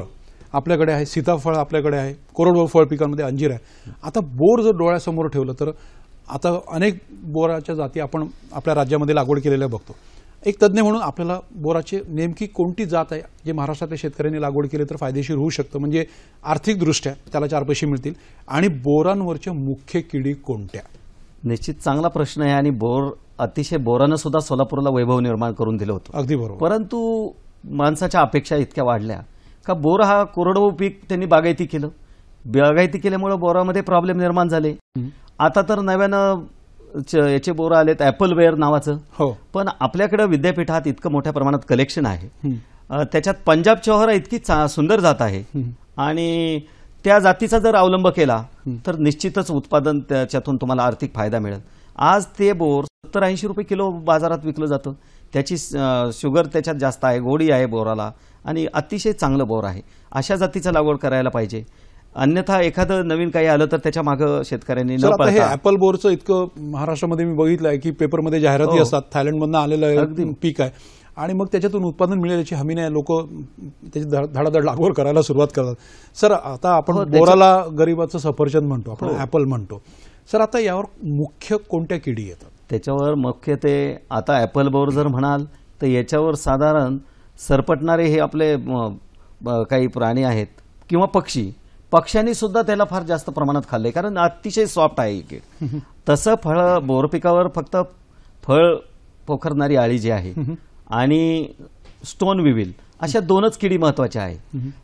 आपल्याकडे आहे, सीताफळ आपल्याकडे आहे, कोरडवाहू फळ पिकांमध्ये अंजीर आहे. आता बोर जर डोळ्यासमोर ठेवलं तर आता अनेक बोराच्या जाती आपण आपल्या राज्यामध्ये लागवड केलेल्या बघतो. एक तज्ज्ञ म्हणून आपल्याला बोराची नेमकी कोणती जात आहे जे महाराष्ट्रातल्या शेतकऱ्यांनी लागवड केली तर फायदेशीर होऊ शकतं, म्हणजे आर्थिकदृष्ट्या त्याला 4 पैसे मिळतील, आणि बोरांवरच्या मुख्य किडी कोणत्या? निश्चित चांगला प्रश्न आहे. आणि बोर अतिशय बोरानं सुद्धा सोलापूरला वैभव निर्माण करून दिलं होतं. अगदी बरोबर. परंतु माणसाच्या अपेक्षा इतक्या वाढल्या का बोर हा कोरडवाहू पीक त्यांनी बागायती केलं. बागायती केल्यामुळे बोरामध्ये प्रॉब्लेम निर्माण झाले. आता तर नव्यानं याचे बोर आलेत ॲपलवेअर नावाचं. हो. पण आपल्याकडे विद्यापीठात इतकं मोठ्या प्रमाणात कलेक्शन आहे. त्याच्यात पंजाब चौहरा इतकी सुंदर जात आहे आणि त्या जातीचा जर अवलंब केला तर निश्चितच उत्पादन त्याच्यातून तुम्हाला आर्थिक फायदा मिळेल. आज ते बोर 70-80 रुपये किलो बाजारात विकलं जातं. त्याची शुगर त्याच्यात जास्त आहे, गोडी आहे बोराला आणि अतिशय चांगलं बोर आहे. अशा जातीचं लागवड करायला पाहिजे. अन्यथा एखादं नवीन काही आलं तर त्याच्या मागे शेतकऱ्यांनी न पळता. हे ऍपल बोरचं इतकं महाराष्ट्रामध्ये मी बघितलं आहे की पेपरमध्ये जाहिराती असतात, थायलंडमधनं आलेलं पीक आहे आणि मग त्याच्यातून उत्पादन मिळेल याची हमी नाही. लोक त्याची धडाधड लागवड करायला सुरुवात करतात. सर आता आपण बोराला गरिबाचं सफरचंद म्हणतो, आपण ऍपल म्हणतो. सर आता यावर मुख्य कोणत्या किडी येतात? त्याच्यावर मुख्य ते आता ऍपल बोर जर म्हणाल तर याच्यावर साधारण सरपटणारे हे आपले काही प्राणी आहेत किंवा पक्ष्यांनी सुद्धा त्याला फार जास्त प्रमाणात खाल्ले, कारण अतिशय सॉफ्ट आहे कीड. तसं फळ बोर पिकावर फक्त फळ पोखरणारी आळी जी आहे आणि स्टोन विविल अशा 2च किडी महत्वाच्या आहेत.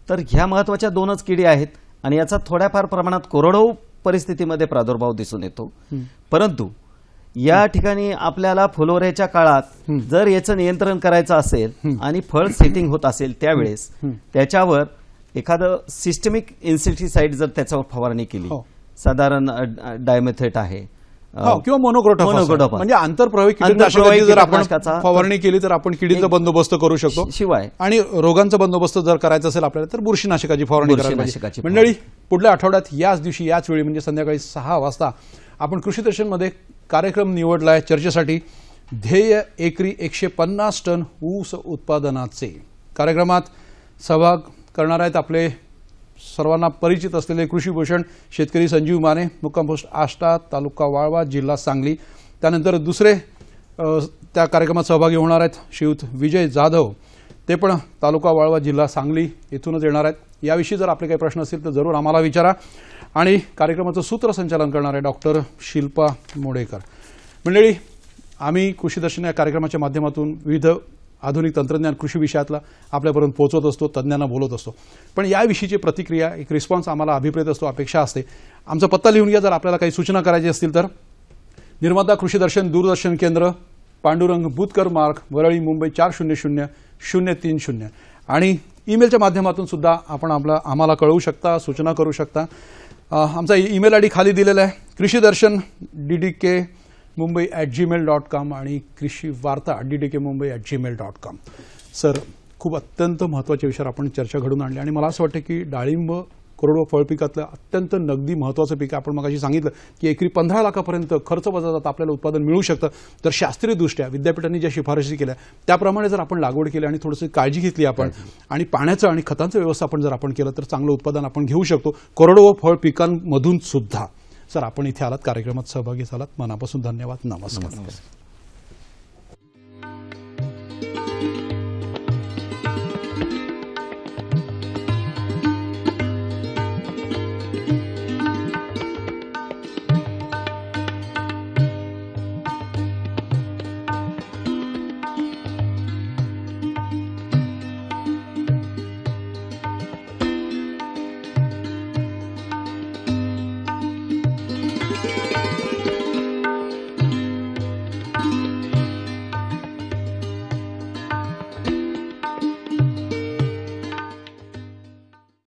तर ह्या महत्वाच्या 2च किडी आहेत आणि याचा थोड्याफार प्रमाणात कोरडवाहू परिस्थितीमध्ये प्रादुर्भाव दिसून येतो. परंतु या ठिकाणी आपल्याला फुलोऱ्याच्या काळात जर याचं नियंत्रण करायचं असेल आणि फळ सेटिंग होत असेल त्यावेळेस त्याच्यावर एखादं सिस्टमिक इन्सेक्टिसाइड जर त्याच्यावर फवारणी केली, साधारण डायमेथेट आहे किंवा मोनोक्रोटा म्हणजे आंतरप्रवाही कीटकनाशकाची जर आपण फवारणी केली तर आपण किडीचा बंदोबस्त करू शकतो. शिवाय आणि रोगांचा बंदोबस्त जर करायचा असेल आपल्याला तर बुरशीनाशकाची फवारणी करायला पाहिजे. मंडळी, पुढल्या आठवड्यात याच दिवशी याच वेळी म्हणजे संध्याकाळी 6 वाजता आपण कृषी दर्शनमध्ये कार्यक्रम निवडलाय चर्चेसाठी. ध्येय एकरी 150 टन ऊस उत्पादनाचे. कार्यक्रमात सहभाग करणार आहेत आपले सर्वांना परिचित असलेले कृषीभूषण शेतकरी संजीव माने, मुक्काम पोस्ट आष्टा, तालुका वाळवा, जिल्हा सांगली. त्यानंतर दुसरे त्या कार्यक्रमात सहभागी होणार आहेत श्रीयुत विजय जाधव, ते पण तालुका वाळवा, जिल्हा सांगली इथूनच येणार आहेत. याविषयी जर आपले काही प्रश्न असतील तर जरूर आम्हाला विचारा. आणि कार्यक्रमाचं सूत्रसंचालन करणार आहे डॉक्टर शिल्पा मोडेकर. मंडळी, आम्ही कृषी दर्शन या कार्यक्रमाच्या माध्यमातून विविध आधुनिक तंत्रज्ञान कृषी विषयातला आपल्यापर्यंत पोहोचवत असतो, तज्ज्ञांना बोलत असतो. पण याविषयीची प्रतिक्रिया, एक रिस्पॉन्स आम्हाला अभिप्रेत असतो, अपेक्षा असते. आमचा पत्ता लिहून घ्या जर आपल्याला काही सूचना करायची असतील तर. निर्माता कृषी दर्शन, दूरदर्शन केंद्र, पांडुरंग बुतकर मार्ग, वरळी, मुंबई 400030. आणि ईमेलच्या माध्यमातून सुद्धा आपण आम्हाला कळवू शकता, सूचना करू शकता. आमचा ईमेल आयडी खाली दिलेला आहे, कृषीदर्शन ddk@gmail.com आणि कृषी वार्ता ddkmumbai@gmail.com. सर, खूप अत्यंत महत्त्वाच्या विषयावर आपण चर्चा घडून आणली आणि मला असं वाटतं की डाळिंब कोरडवा फळ पिकातलं अत्यंत नगदी महत्त्वाचं पीक. आपण मगाशी सांगितलं की एकरी 15 लाखापर्यंत खर्च वजा जाता आपल्याला उत्पादन मिळू शकतं. तर शास्त्रीयदृष्ट्या विद्यापीठांनी ज्या शिफारशी केल्या त्याप्रमाणे जर आपण लागवड केली आणि थोडीशी काळजी घेतली आपण आणि पाण्याचं आणि खतांचं व्यवस्थापन जर आपण केलं तर चांगलं उत्पादन आपण घेऊ शकतो कोरडवा फळ पिकांमधून सुद्धा. सर, आपण इथे आलात, कार्यक्रमात सहभागी झालात, मनापासून धन्यवाद. नमस्कार.